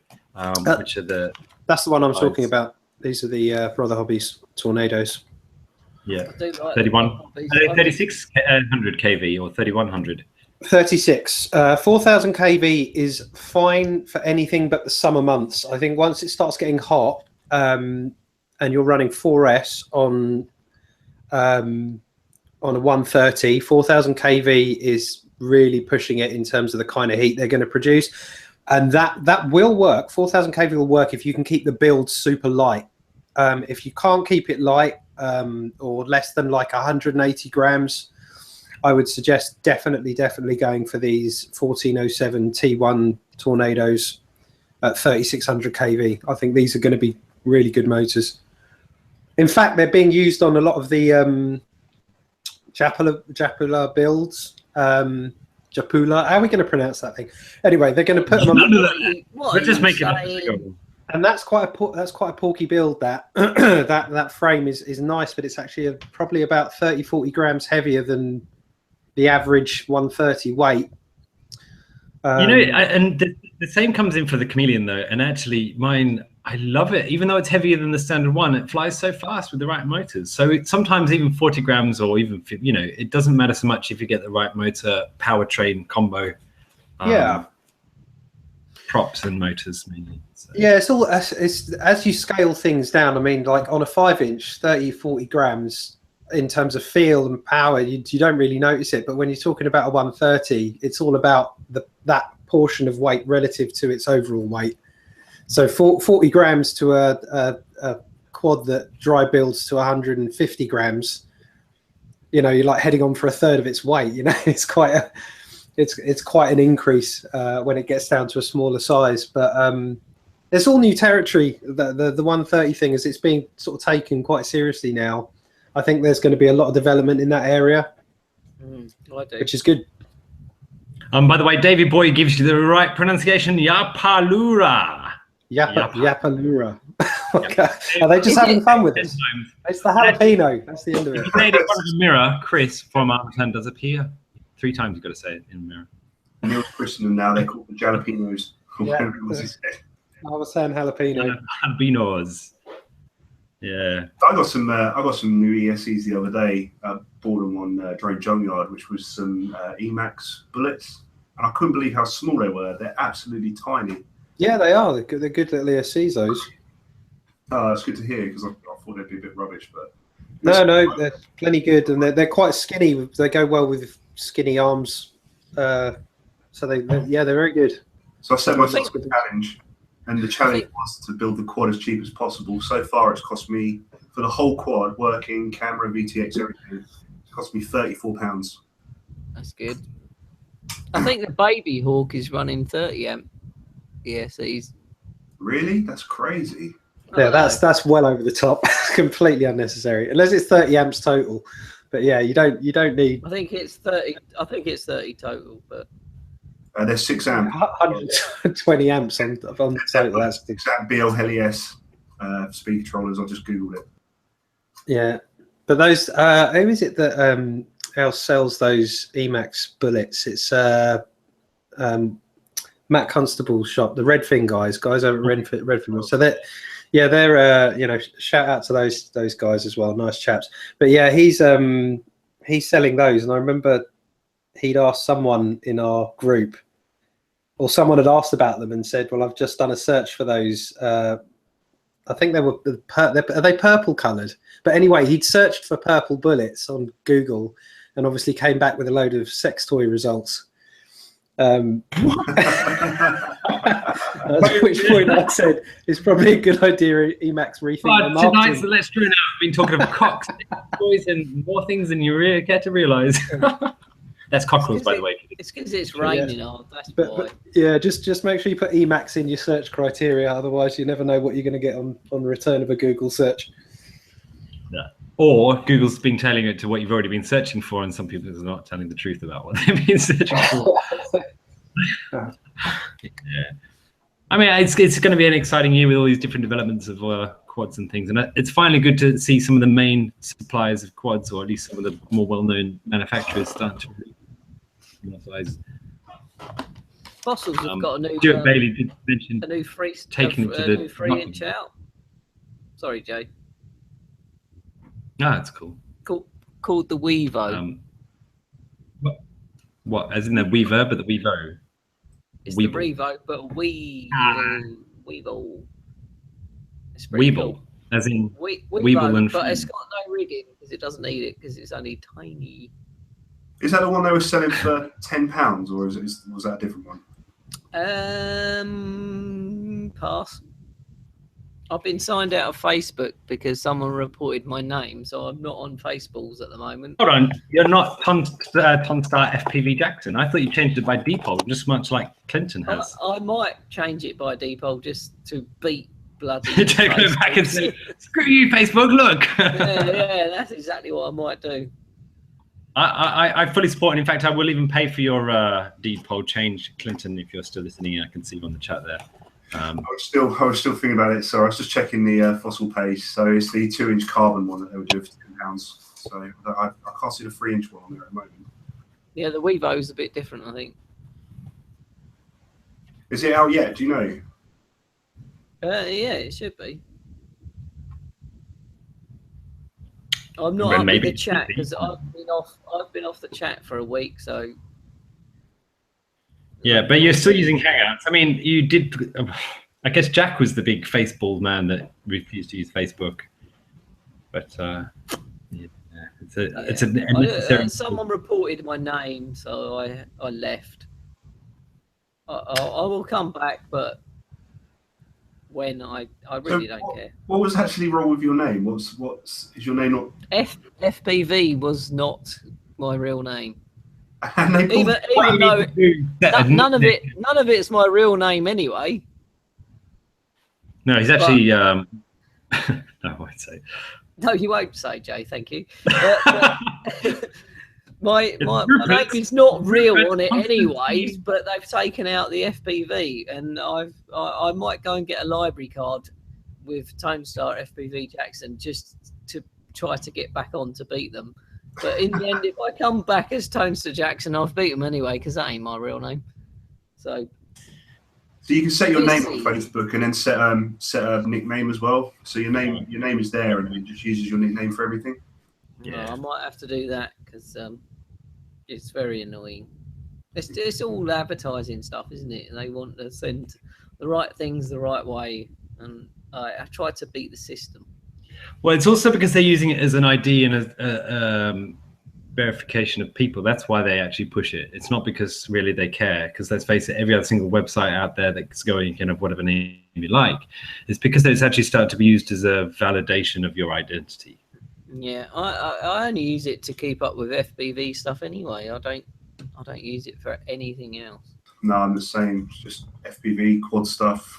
which are that's the one I'm talking about. These are the Brother Hobby's Tornadoes. Yeah, 3600 kV or 3100. 36. 4000 kV is fine for anything but the summer months. I think once it starts getting hot, and you're running 4S on a 130, 4000 kV is really pushing it in terms of the kind of heat they're going to produce, and that will work. 4000 kV will work if you can keep the build super light. If you can't keep it light, or less than like 180 grams, I would suggest definitely going for these 1407 T1 Tornadoes at 3600 kV. I think these are going to be really good motors. In fact, they're being used on a lot of the Japula builds. Japula, how are we going to pronounce that thing? Anyway, they're going to put them on. We're just making up. And that's quite a porky build. That that frame is nice, but it's actually probably about 30-40 grams heavier than the average 130 weight. And the same comes in for the Chameleon though. And actually mine, I love it. Even though it's heavier than the standard one, it flies so fast with the right motors. So sometimes even 40 grams or even, it doesn't matter so much if you get the right motor, powertrain combo. Props and motors mainly. So. Yeah, it's all as you scale things down. I mean, like on a 5-inch, 30-40 grams in terms of feel and power, you don't really notice it. But when you're talking about a 130, it's all about that portion of weight relative to its overall weight. So 40 grams to a quad that dry builds to 150 grams, you're like heading on for a third of its weight. It's quite it's quite an increase when it gets down to a smaller size. But it's all new territory. The 130 thing, as it's being sort of taken quite seriously now. I think there's going to be a lot of development in that area, which is good. By the way, David Boy gives you the right pronunciation, Yapalura. Yapalura. Okay. Are they just having fun with this? It's the jalapeno. That's the end of it. If you say it in front of the mirror, Chris from Armatan does appear. 3 times you've got to say it in the mirror. Neil's christening them now. They're called the jalapenos. Yeah. I was saying jalapeno. Jalapenos. Yeah. I got some new ESCs the other day. Bought them on Drone Junkyard, which was some Emax bullets, and I couldn't believe how small they were. They're absolutely tiny. Yeah, they are. They're good little ESCs. Those. Oh, that's good to hear because I thought they'd be a bit rubbish, but no, they're plenty good, and they're quite skinny. They go well with skinny arms. So they're very good. So I set myself a challenge. And the challenge was to build the quad as cheap as possible. So far, it's cost me, for the whole quad, working, camera, VTX, everything, it's cost me £34. That's good. I think the Baby Hawk is running 30 amp ESCs. Really? That's crazy. Yeah, that's well over the top. Completely unnecessary. Unless it's 30 amps total. But yeah, you don't need. I think it's 30. I think it's 30 total, but. There's 6 amp. 120 amps on total. That's 6 amp BL Heli S speed controllers. I just googled it. Yeah, but those who is it that else sells those Emax bullets? It's Matt Constable's shop, the Redfin guys over at Redfin. So they're shout out to those guys as well. Nice chaps. But yeah, he's selling those, and I remember he'd asked someone in our group. Or someone had asked about them and said, "Well, I've just done a search for those. I think they were are they purple coloured?" But anyway, he'd searched for purple bullets on Google, and obviously came back with a load of sex toy results. At which point I said, "It's probably a good idea, Emax, rethink the marketing." Tonight's the Let's Drill Now. We've been talking of cocks, toys, and more things than you care to realise. That's cockerels, by the way. It's because it's raining hard. That's why. Yeah, just make sure you put Emax in your search criteria. Otherwise, you never know what you're going to get on the return of a Google search. Yeah. Or Google's been telling it to what you've already been searching for, and some people are not telling the truth about what they've been searching for. Yeah. I mean, it's going to be an exciting year with all these different developments of quads and things, and it's finally good to see some of the main suppliers of quads, or at least some of the more well-known manufacturers, start to commercialize. Fossils have got a new. Stuart Bailey did mention a new free taking it to the 3-inch out. Sorry, Jay. That's cool. Called the Weevo. What? As in the Weaver, but the Weevo. It's the Revo, but Weevil. It's Weevil, cool. as in Weevil, and but it's got no rigging because it doesn't need it because it's only tiny. Is that the one they were selling for £10, or was that a different one? Pass. I've been signed out of Facebook because someone reported my name, so I'm not on Faceballs at the moment. Hold on, you're not Tonstar FPV Jackson. I thought you changed it by default, just much like Clinton has. I might change it by default just to beat bloody. Go back and say, "Screw you, Facebook! Look." yeah, that's exactly what I might do. I fully support, and in fact, I will even pay for your default change, Clinton, if you're still listening. I can see you on the chat there. I was still thinking about it. So I was just checking the Fossil page. So it's the 2-inch carbon one that they were doing for £10. So I can't see the 3-inch one on there at the moment. Yeah, the Weevo is a bit different, I think. Is it out yet? Do you know? Yeah, it should be. I'm not up with the chat because I've been off the chat for a week, so. Yeah, but you're still using Hangouts. I mean, you did. I guess Jack was the big Facebool man that refused to use Facebook. But it's a necessary. Someone reported my name, so I left. I will come back, but when I really don't care. What was actually wrong with your name? Is your name not? FPV was not my real name. And they even though none of it's my real name anyway. No, he's actually. No, I won't say. No, you won't say, Jay. Thank you. My name is not real on it anyways, but they've taken out the FPV, and I might go and get a library card with Tonestar FPV Jackson just to try to get back on to beat them. But in the end, if I come back as Tonestar Jackson, I've beat them anyway because that ain't my real name. So you can set your name on Facebook and then set a nickname as well. So your name is there, and it just uses your nickname for everything. Yeah, I might have to do that because it's very annoying. It's all advertising stuff, isn't it? And they want to send the right things the right way, and I try to beat the system. Well, it's also because they're using it as an ID and a verification of people. That's why they actually push it. It's not because really they care, because let's face it, every other single website out there that's going, you can have whatever name you like. It's because it's actually started to be used as a validation of your identity. Yeah, I only use it to keep up with FPV stuff anyway. I don't use it for anything else. No, I'm the same. It's just FPV quad stuff.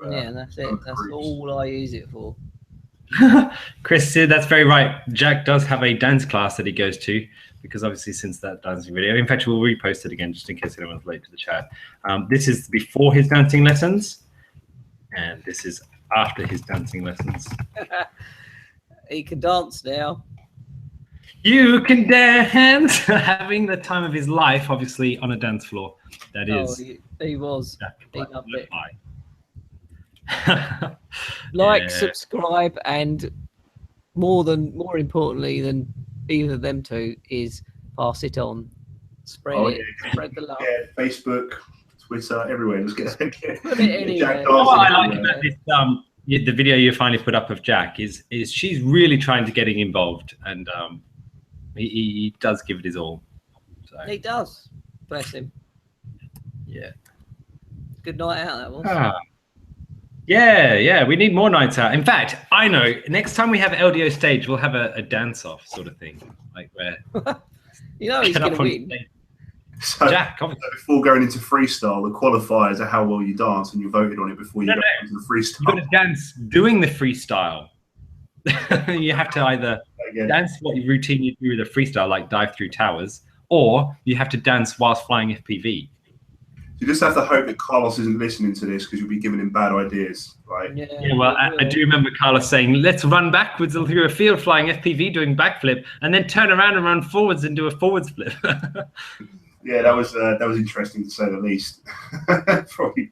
Yeah, that's it. That's all I use it for. Chris, that's very right. Jack does have a dance class that he goes to, because obviously since that dancing video, in fact, we'll repost it again just in case anyone's late to the chat. This is before his dancing lessons, and this is after his dancing lessons. He can dance now. You can dance, having the time of his life, obviously on a dance floor. That is. He was. He loved it. Yeah. Subscribe, and more importantly than either of them two is pass it on, spread the love. Yeah, Facebook, Twitter, everywhere. Just get Put it anywhere. What I like about this, the video you finally put up of Jack is she's really trying to get involved, and he does give it his all. So. He does. Bless him. Yeah. Good night out, that was. Yeah, we need more nights out. In fact, I know next time we have LDO stage, we'll have a dance-off sort of thing, like where you know he's going to win. So, Jack, obviously. Before going into freestyle, the qualifiers are how well you dance, and you voted on it before you go into the freestyle. You've got to dance doing the freestyle. You have to either dance what routine you do with a freestyle, like dive through towers, or you have to dance whilst flying FPV. You just have to hope that Carlos isn't listening to this, because you'll be giving him bad ideas, right? Yeah, well, I do remember Carlos saying, let's run backwards through a field flying FPV doing backflip, and then turn around and run forwards and do a forwards flip. Yeah, that was interesting to say the least. probably.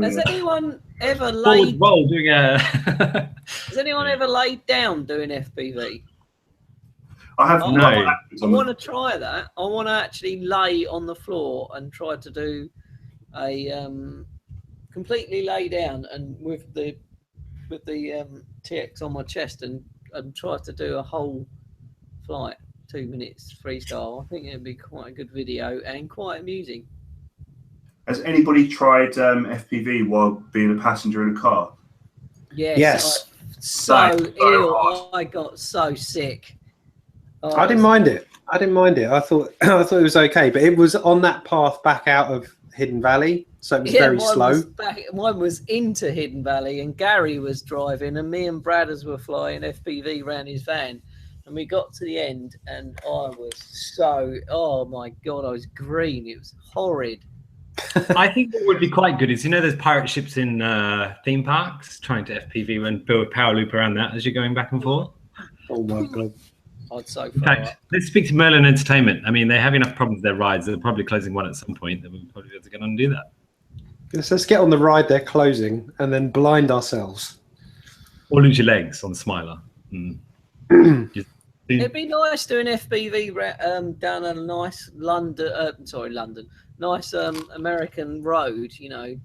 Has anyone ever laid? Roll doing a. Has anyone ever laid down doing FPV? I have no. I want to try that. I want to actually lay on the floor and try to do a completely lay down and with the TX on my chest and try to do a whole flight, 2 minutes freestyle. I think it'd be quite a good video and quite amusing. Has anybody tried FPV while being a passenger in a car? Yes. So ill. I got so sick. I didn't mind it. I thought it was okay, but it was on that path back out of Hidden Valley, so it was very slow. Mine was into Hidden Valley, and Gary was driving, and me and Bradders were flying FPV around his van, and we got to the end, and I was oh my god, I was green. It was horrid. I think what would be quite good is, there's pirate ships in theme parks trying to FPV and build a power loop around that as you're going back and forth. Oh my god. I'd so In fact, let's speak to Merlin Entertainment. I mean, they have enough problems with their rides. They're probably closing one at some point. Then we'll probably be able to get on and do that. Yes, let's get on the ride they're closing and then blind ourselves. Or lose your legs on Smiler. It'd be nice doing FPV down a nice London, nice American road. You know,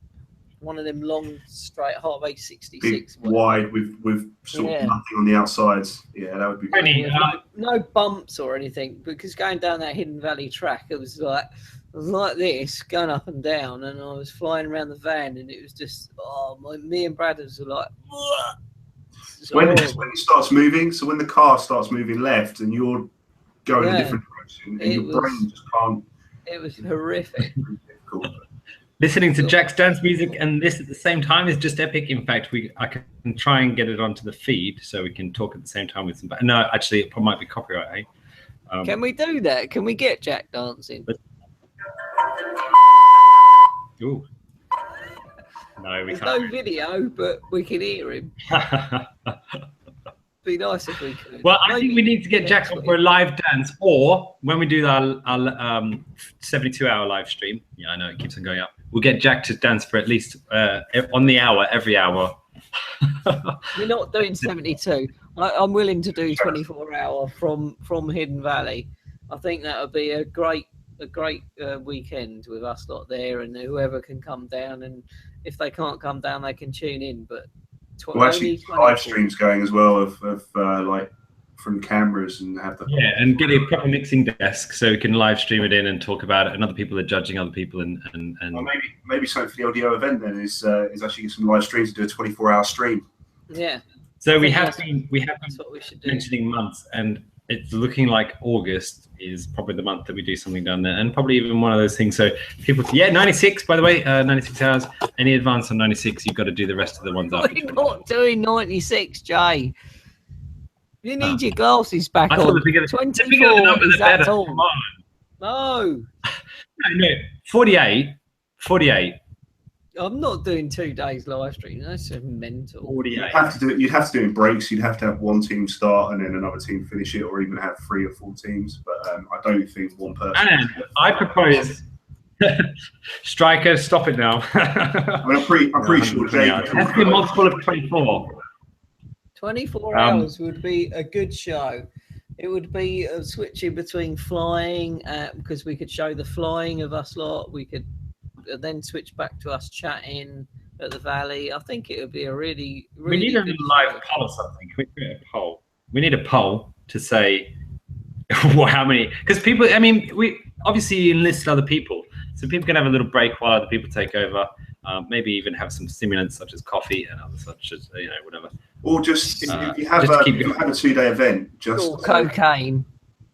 one of them long straight Highway 66. Big, wide with sort of nothing on the outsides. Yeah, that would be good. No bumps or anything, because going down that Hidden Valley track, it was like this, going up and down, and I was flying around the van, and it was just, me and Brad was like, when it starts moving, so when the car starts moving left and you're going a different direction, and your brain just can't. It was horrific. Listening to Jack's dance music and this at the same time is just epic. In fact, I can try and get it onto the feed so we can talk at the same time with some. No, actually, it might be copyright. Can we do that? Can we get Jack dancing? Ooh. No, we There's can't. no video, but we can hear him. Be nice if we could. Well, I think we need to get Jack on for a live dance, or when we do our 72-hour live stream. Yeah, I know it keeps on going up. We'll get Jack to dance for at least on the hour, every hour. We're not doing 72. I'm willing to do 24-hour from Hidden Valley. I think that would be a great weekend with us lot there, and whoever can come down. And if they can't come down, they can tune in. But actually, live streams going as well of like from cameras and have the and get a proper mixing desk so we can live stream it in and talk about it, and other people are judging other people and well, maybe something for the LDO event then is actually get some live streams to do a 24-hour stream. Yeah. So we have been what we should do. Mentioning months, and it's looking like August is probably the month that we do something down there, and probably even one of those things. So people, 96, by the way, 96 hours. Any advance on 96, you've got to do the rest of the ones after. We're not doing 96, Jay. You need your glasses back on. 24 is that all? No. No, 48. I'm not doing 2 days live stream. That's mental. 48. You'd have to do it in breaks. You'd have to have one team start and then another team finish it, or even have 3 or 4 teams. But I don't think one person. And I propose. Striker, stop it now. I'm pretty sure Jay. It has to be a multiple of 24. 24 hours would be a good show. It would be switching between flying, because we could show the flying of us lot. We could then switch back to us chatting at the valley. I think it would be a really we need a live poll or something. Can we create a poll? We need a poll to say how many, because people, I mean, we obviously enlist other people, so people can have a little break while other people take over. Maybe even have some stimulants such as coffee and other such as whatever. Or just if you have a 2-day event, just cocaine.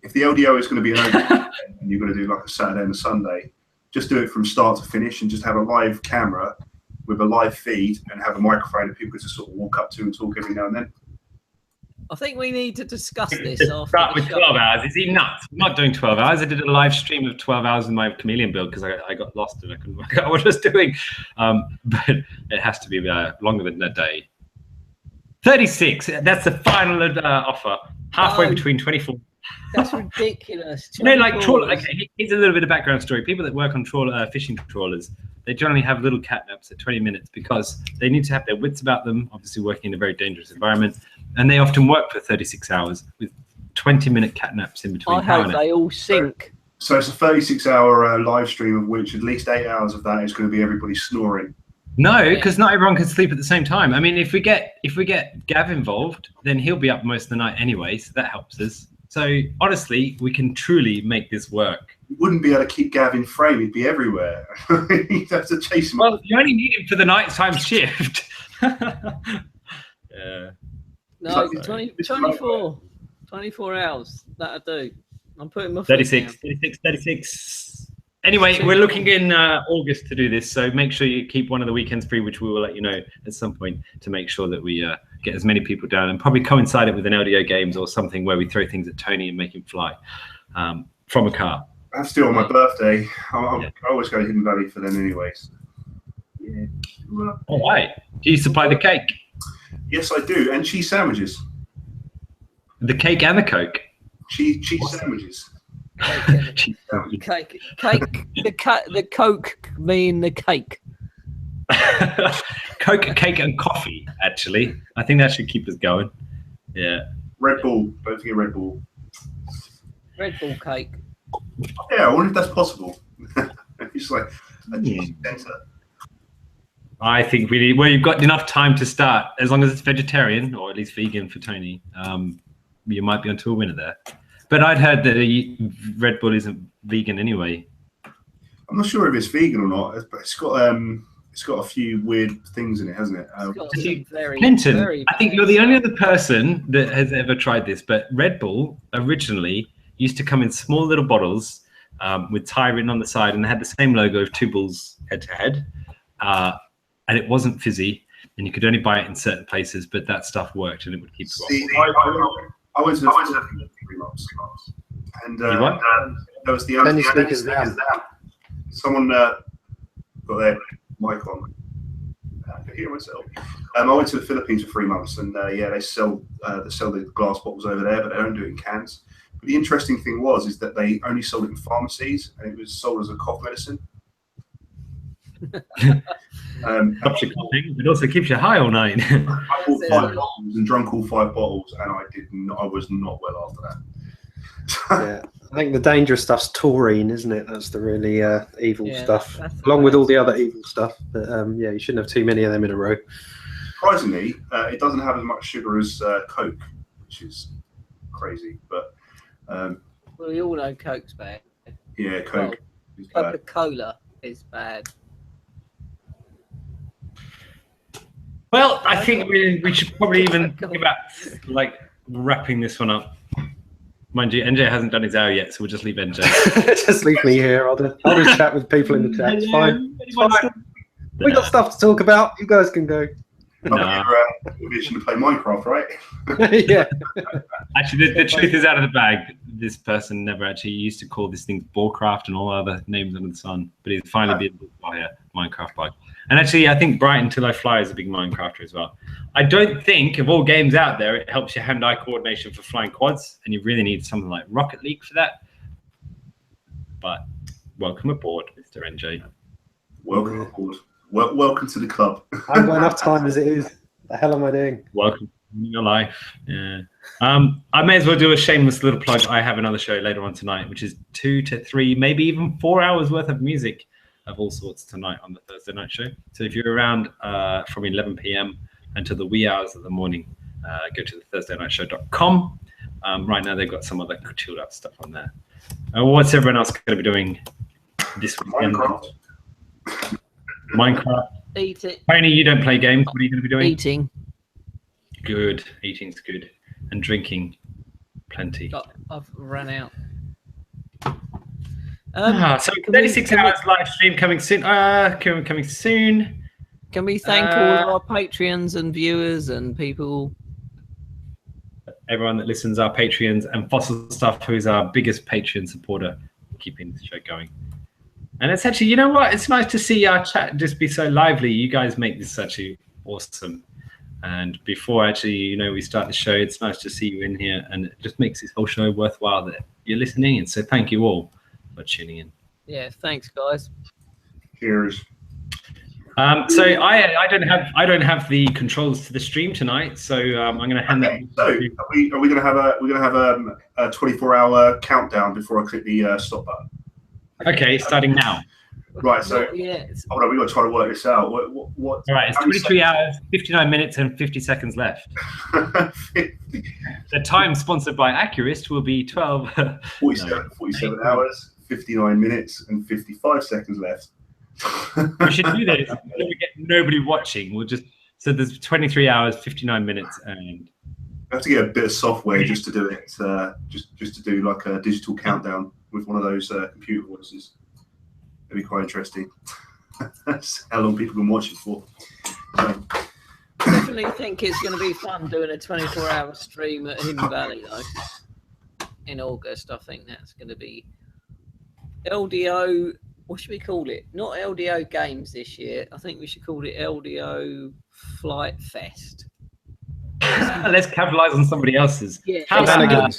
If the LDO is going to be an open event and you're going to do like a Saturday and a Sunday, just do it from start to finish and just have a live camera with a live feed and have a microphone that people can just sort of walk up to and talk every now and then. I think we need to discuss this. Start with 12 hours. Is he nuts? I'm not doing 12 hours. I did a live stream of 12 hours in my Chameleon build because I got lost and I couldn't work out what I was doing. But it has to be longer than a day. 36. That's the final offer. Halfway between 24. That's ridiculous. Like trawler. Okay, here's a little bit of background story. People that work on fishing trawlers, they generally have little catnaps at 20 minutes because they need to have their wits about them, obviously working in a very dangerous environment. And they often work for 36 hours with 20-minute catnaps in between. I hope they all sink. So it's a 36-hour live stream of which at least 8 hours of that is going to be everybody snoring. No, because not everyone can sleep at the same time. I mean, if we get Gav involved, then he'll be up most of the night anyway, so that helps us. So honestly, we can truly make this work. You wouldn't be able to keep Gav in frame; he'd be everywhere. You'd have to chase him. Well, you only need him for the nighttime shift. Yeah. No, 24 hours. That'll do. I'm putting my 36. Anyway, we're looking in August to do this, so make sure you keep one of the weekends free, which we will let you know at some point to make sure that we get as many people down and probably coincide it with an LDO games or something where we throw things at Tony and make him fly from a car. That's still on my birthday. I always go to Hidden Valley for them anyways. Yeah. All right. Do you supply the cake? Yes, I do, and cheese sandwiches. The cake and the Coke. cheese sandwiches. Cake. The Coke mean the cake. Coke, cake, and coffee. Actually, I think that should keep us going. Yeah. Red Bull. Don't forget Red Bull. Red Bull cake. Yeah, I wonder if that's possible. It's like a cheese center. I think really well. You've got enough time to start, as long as it's vegetarian or at least vegan for Tony. You might be onto a winner there. But I'd heard that Red Bull isn't vegan anyway. I'm not sure if it's vegan or not, but it's got a few weird things in it, hasn't it? Clinton, I think you're the only other person that has ever tried this. But Red Bull originally used to come in small little bottles with Thai written on the side, and they had the same logo of two bulls head to head, and it wasn't fizzy, and you could only buy it in certain places. But that stuff worked, and it would keep you off. I went to the 3 months, and there was the only speakers down. Someone got their mic on. I can hear myself. I went to the Philippines for 3 months, and they sell the glass bottles over there, but they don't do it in cans. But the interesting thing is that they only sold it in pharmacies, and it was sold as a cough medicine. Stops you coughing, it also keeps you high all night. I bought 5 bottles and drunk all 5 bottles, and I was not well after that. Yeah, I think the dangerous stuff's taurine, isn't it? That's the really evil stuff, along with all the other evil stuff. But you shouldn't have too many of them in a row. Surprisingly, it doesn't have as much sugar as Coke, which is crazy. But well, we all know Coke's bad. Yeah, Coke is bad. Coca-Cola is bad. Well, I think we should probably even think about wrapping this one up. Mind you, NJ hasn't done his hour yet, so we'll just leave NJ. Just leave me here. I'll just chat with people in the chat. It's fine. It's fine. We got stuff to talk about. You guys can go. We should play Minecraft, right? Yeah. Actually, the truth is out of the bag. This person never actually used to call this thing Warcraft and all other names under the sun, but he's finally been by a Minecraft bug. And actually, I think Bright Until I Fly is a big Minecrafter as well. I don't think of all games out there, it helps your hand-eye coordination for flying quads, and you really need something like Rocket League for that. But welcome aboard, Mr. NJ. Welcome aboard. Welcome to the club. I haven't got enough time as it is. The hell am I doing? Welcome to your life. Yeah. I may as well do a shameless little plug. I have another show later on tonight, which is 2 to 3, maybe even 4 hours worth of music of all sorts tonight on the Thursday night show. So if you're around from 11 p.m. until the wee hours of the morning, go to the thursdaynightshow.com. Right now they've got some other chilled out stuff on there. What's everyone else going to be doing this weekend? Minecraft. Eating. Tony, you don't play games. What are you going to be doing? Eating. Good. Eating's good. And drinking. Plenty. I've run out. So 36 hours live stream coming soon. Coming soon. Can we thank all of our Patreons and viewers and people? Everyone that listens, our Patreons, and Fossil Stuff, who is our biggest Patreon supporter, keeping the show going. And it's actually, you know what? It's nice to see our chat just be so lively. You guys make this actually awesome. And before actually, we start the show, it's nice to see you in here, and it just makes this whole show worthwhile that you're listening. And so thank you all for tuning in. Yeah, thanks, guys. Cheers. So I don't have the controls to the stream tonight, so I'm going to hand that. So are we going to have a 24-hour countdown before I click the stop button? Okay, starting now. Right. So hold on, we got to try to work this out. What? All right, it's 23 hours, 59 minutes, and 50 seconds left. The time sponsored by Accurist will be 47 hours, 59 minutes, and 55 seconds left. We should do this. We get nobody watching. So there's 23 hours, 59 minutes, and I have to get a bit of software just to do it. Just to do like a digital countdown with one of those computer voices. It'd be quite interesting. That's how long people can watch it for. I definitely think it's going to be fun doing a 24-hour stream at Hidden Valley, though. In August, I think that's going to be LDO. What should we call it? Not LDO Games this year. I think we should call it LDO Flight Fest. Let's capitalize on somebody else's. Yeah. How about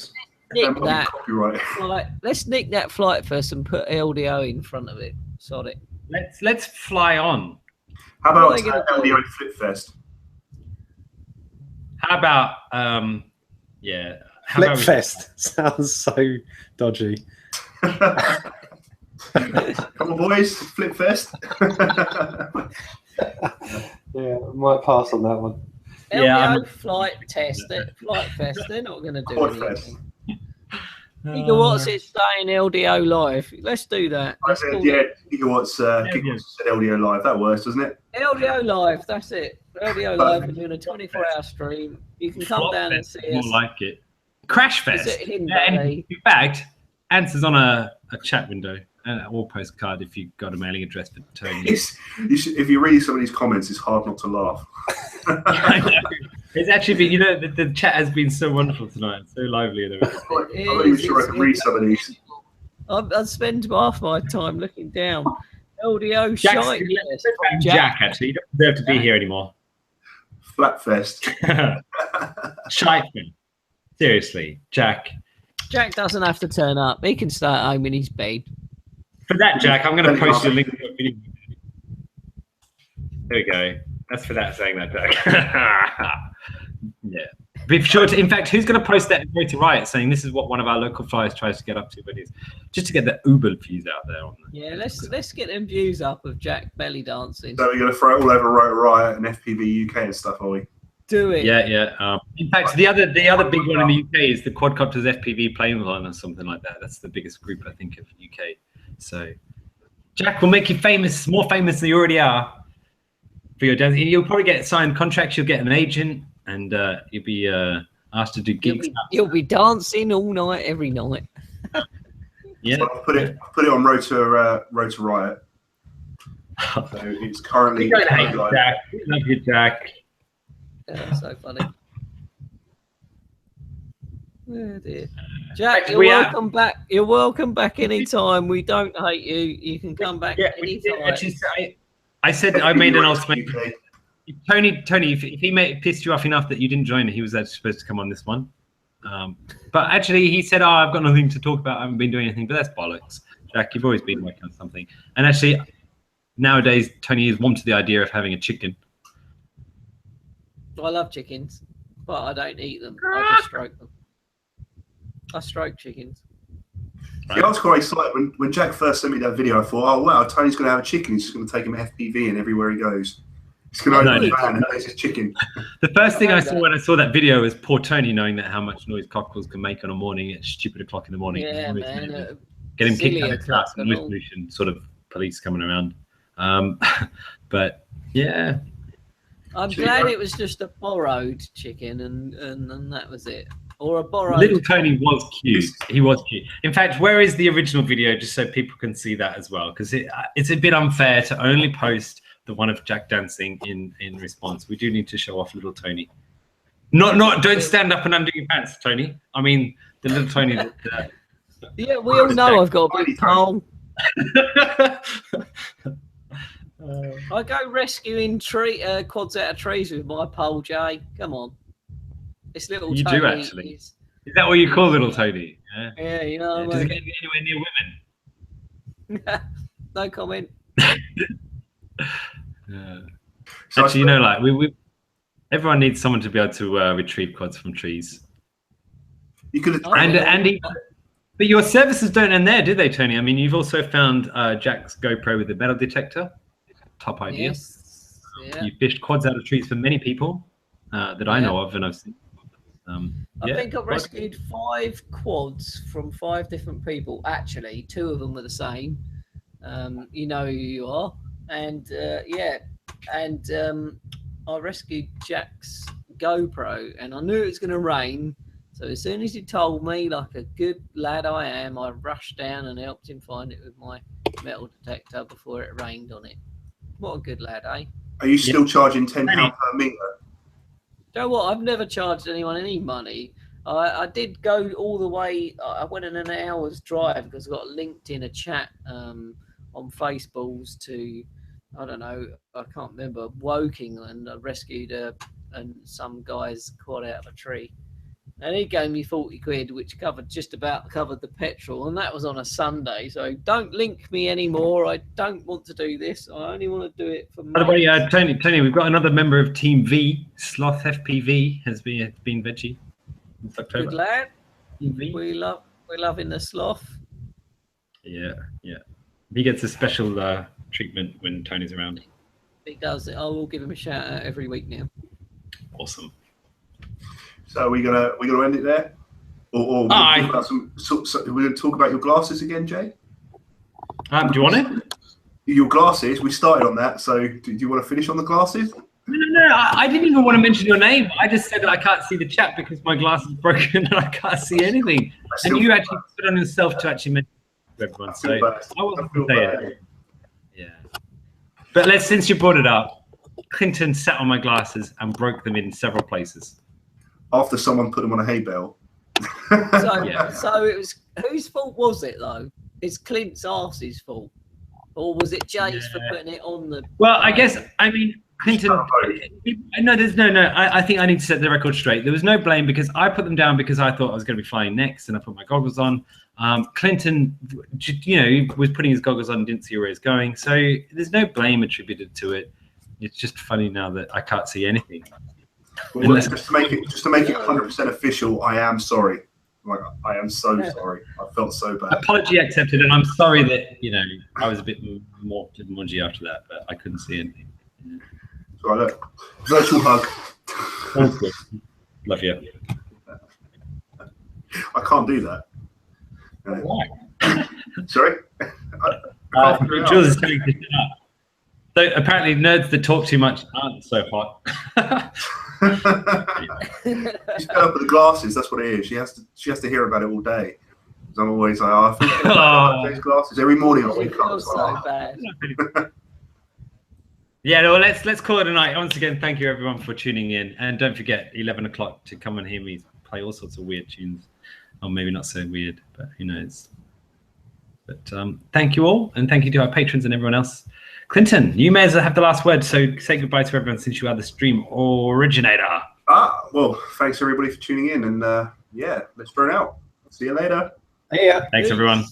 nick might be that. copyright. Right, let's nick that flight first and put LDO in front of it. Sod it. Let's fly on. How about What are you gonna do? LDO Flip Fest? How about yeah. How Flip about Fest sounds so dodgy. Come on, boys, Flip Fest. Yeah, I might pass on that one. LDO flight test, flight fest. They're not going to do Quad anything. Fest. Gigawatts is staying LDO live. Let's do that. Let's call it Gigawatts said LDO live. That works, doesn't it? LDO live. That's it. LDO live. We're doing a 24-hour stream. You can come down and see us. More like it. Crash Fest. Is it Hidden And Valley? in fact, answers on a chat window or postcard if you've got a mailing address for Tony. If you read some of these comments, it's hard not to laugh. I know. It's actually been, you know, the chat has been so wonderful tonight, so lively and everything. I'm not even sure I can read some of these. I'd spend half my time looking down. LDO Jack's- shite. Yes. Jack, actually, you don't deserve to be here anymore. Flatfest. Shite. Seriously, Jack. Jack doesn't have to turn up. He can stay at home in his bed. For that, Jack, I'm going to post you a link to the video. There we go. That's for that saying that, Jack. Yeah. Be sure to, in fact, who's going to post that Road to Riot saying this is what one of our local flyers tries to get up to, but it's just to get the Uber views out there. On Yeah, let's get them views up of Jack belly dancing. So we're going to throw it all over Rotor Riot and FPV UK and stuff, are we? Do it. Yeah. In fact, the other big one in the UK is the Quadcopters FPV Plane Line or something like that. That's the biggest group, I think, of UK. So Jack will make you famous, more famous than you already are for your dancing. You'll probably get signed contracts. You'll get an agent, and you'll be asked to do gigs. You'll be dancing all night, every night. Yeah. So I'll put it on Rotor Riot. So it's currently. We don't hate you, Jack. We love you, Jack. That's so funny. Oh dear. Jack, you're We welcome back. You're welcome back anytime. We don't hate you. You can come back anytime. I said I made an ultimatum. Tony, if he pissed you off enough that you didn't join, he was actually supposed to come on this one. But actually, he said, "Oh, I've got nothing to talk about. I haven't been doing anything." But that's bollocks, Jack. You've always been working on something. And actually, nowadays, Tony is warm to the idea of having a chicken. I love chickens, but I don't eat them. I just stroke them. I stroke chickens. Yeah, I was quite excited when Jack first sent me that video. I thought, oh wow, Tony's going to have a chicken. He's just going to take him FPV and everywhere he goes. He's going to open the van and there's his chicken. The first thing I saw when I saw that video was poor Tony knowing that how much noise cockles can make on a morning at stupid o'clock in the morning. Yeah, man. Get him kicked out of class and noise pollution, sort of police coming around. But yeah. I'm glad it was just a borrowed chicken and that was it. Or a borrowed. Little Tony was cute. He was cute. In fact, where is the original video, just so people can see that as well? Because it's a bit unfair to only post the one of Jack dancing in response. We do need to show off little Tony. Don't stand up and undo your pants, Tony. I mean, the little Tony. Yeah, we all know I've got a big pole. I go rescuing quads out of trees with my pole, Jay. Come on. This little you Tony do actually. Is that what you call little Tony? Yeah, you know. Does it get anywhere near women? No comment. So actually, you know, like we everyone needs someone to be able to retrieve quads from trees. You could but your services don't end there, do they, Tony? I mean, you've also found Jack's GoPro with the metal detector. Top idea. Yes. Yeah. You fished quads out of trees for many people that I know of and I've seen. I think I've rescued 5 quads from 5 different people. Actually, 2 of them were the same. You know who you are. And I rescued Jack's GoPro and I knew it was going to rain. So as soon as he told me, like a good lad I am, I rushed down and helped him find it with my metal detector before it rained on it. What a good lad, eh? Are you still charging £10 per meter? You know what? I've never charged anyone any money. I did go all the way. I went in an hour's drive because I got linked in a chat on Faceballs to, I don't know, I can't remember, Woking, and I rescued some guy's quad out of a tree. And he gave me 40 quid, which just about covered the petrol, and that was on a Sunday. So don't link me anymore. I don't want to do this. I only want to do it for. By the way, Tony, we've got another member of Team V. Sloth FPV has been veggie. Good lad. We're loving the sloth. Yeah. He gets a special treatment when Tony's around. He does. I will give him a shout out every week now. Awesome. So we're gonna end it there, or we're gonna talk about your glasses again, Jay. Do you want it? Your glasses. We started on that. So do you want to finish on the glasses? No. I didn't even want to mention your name. I just said that I can't see the chat because my glass is broken and I can't see anything. And you actually put on yourself to actually mention everyone. So I wasn't going to say it. Yeah. But since you brought it up, Clinton sat on my glasses and broke them in several places. After someone put them on a hay bale. So it was, whose fault was it though? It's Clint's arse's fault, or was it Jay's for putting it on the? Well, I guess Clinton. No. I think I need to set the record straight. There was no blame because I put them down because I thought I was going to be flying next, and I put my goggles on. Clinton, was putting his goggles on and didn't see where he was going, so there's no blame attributed to it. It's just funny now that I can't see anything. Well, just to make it 100% official, I am sorry. Like, I am so sorry. I felt so bad. Apology accepted, and I'm sorry that I was a bit more mungy after that, but I couldn't see anything. So look, virtual hug. Sounds good. Love you. I can't do that. Why? Sorry. Jules is telling me to shut up. So apparently, nerds that talk too much aren't so hot. She's fed up with the glasses. That's what it is. She has to hear about it all day. I'm always like, I think about those glasses every morning. I wake up. So bad. Yeah, no, let's call it a night. Once again, thank you everyone for tuning in, and don't forget 11 o'clock to come and hear me play all sorts of weird tunes, or maybe not so weird, but who knows. But thank you all, and thank you to our patrons and everyone else. Clinton, you may as well have the last word, so say goodbye to everyone since you are the stream originator. Well, thanks everybody for tuning in, and let's burn out. See you later. Yeah. Thanks everyone.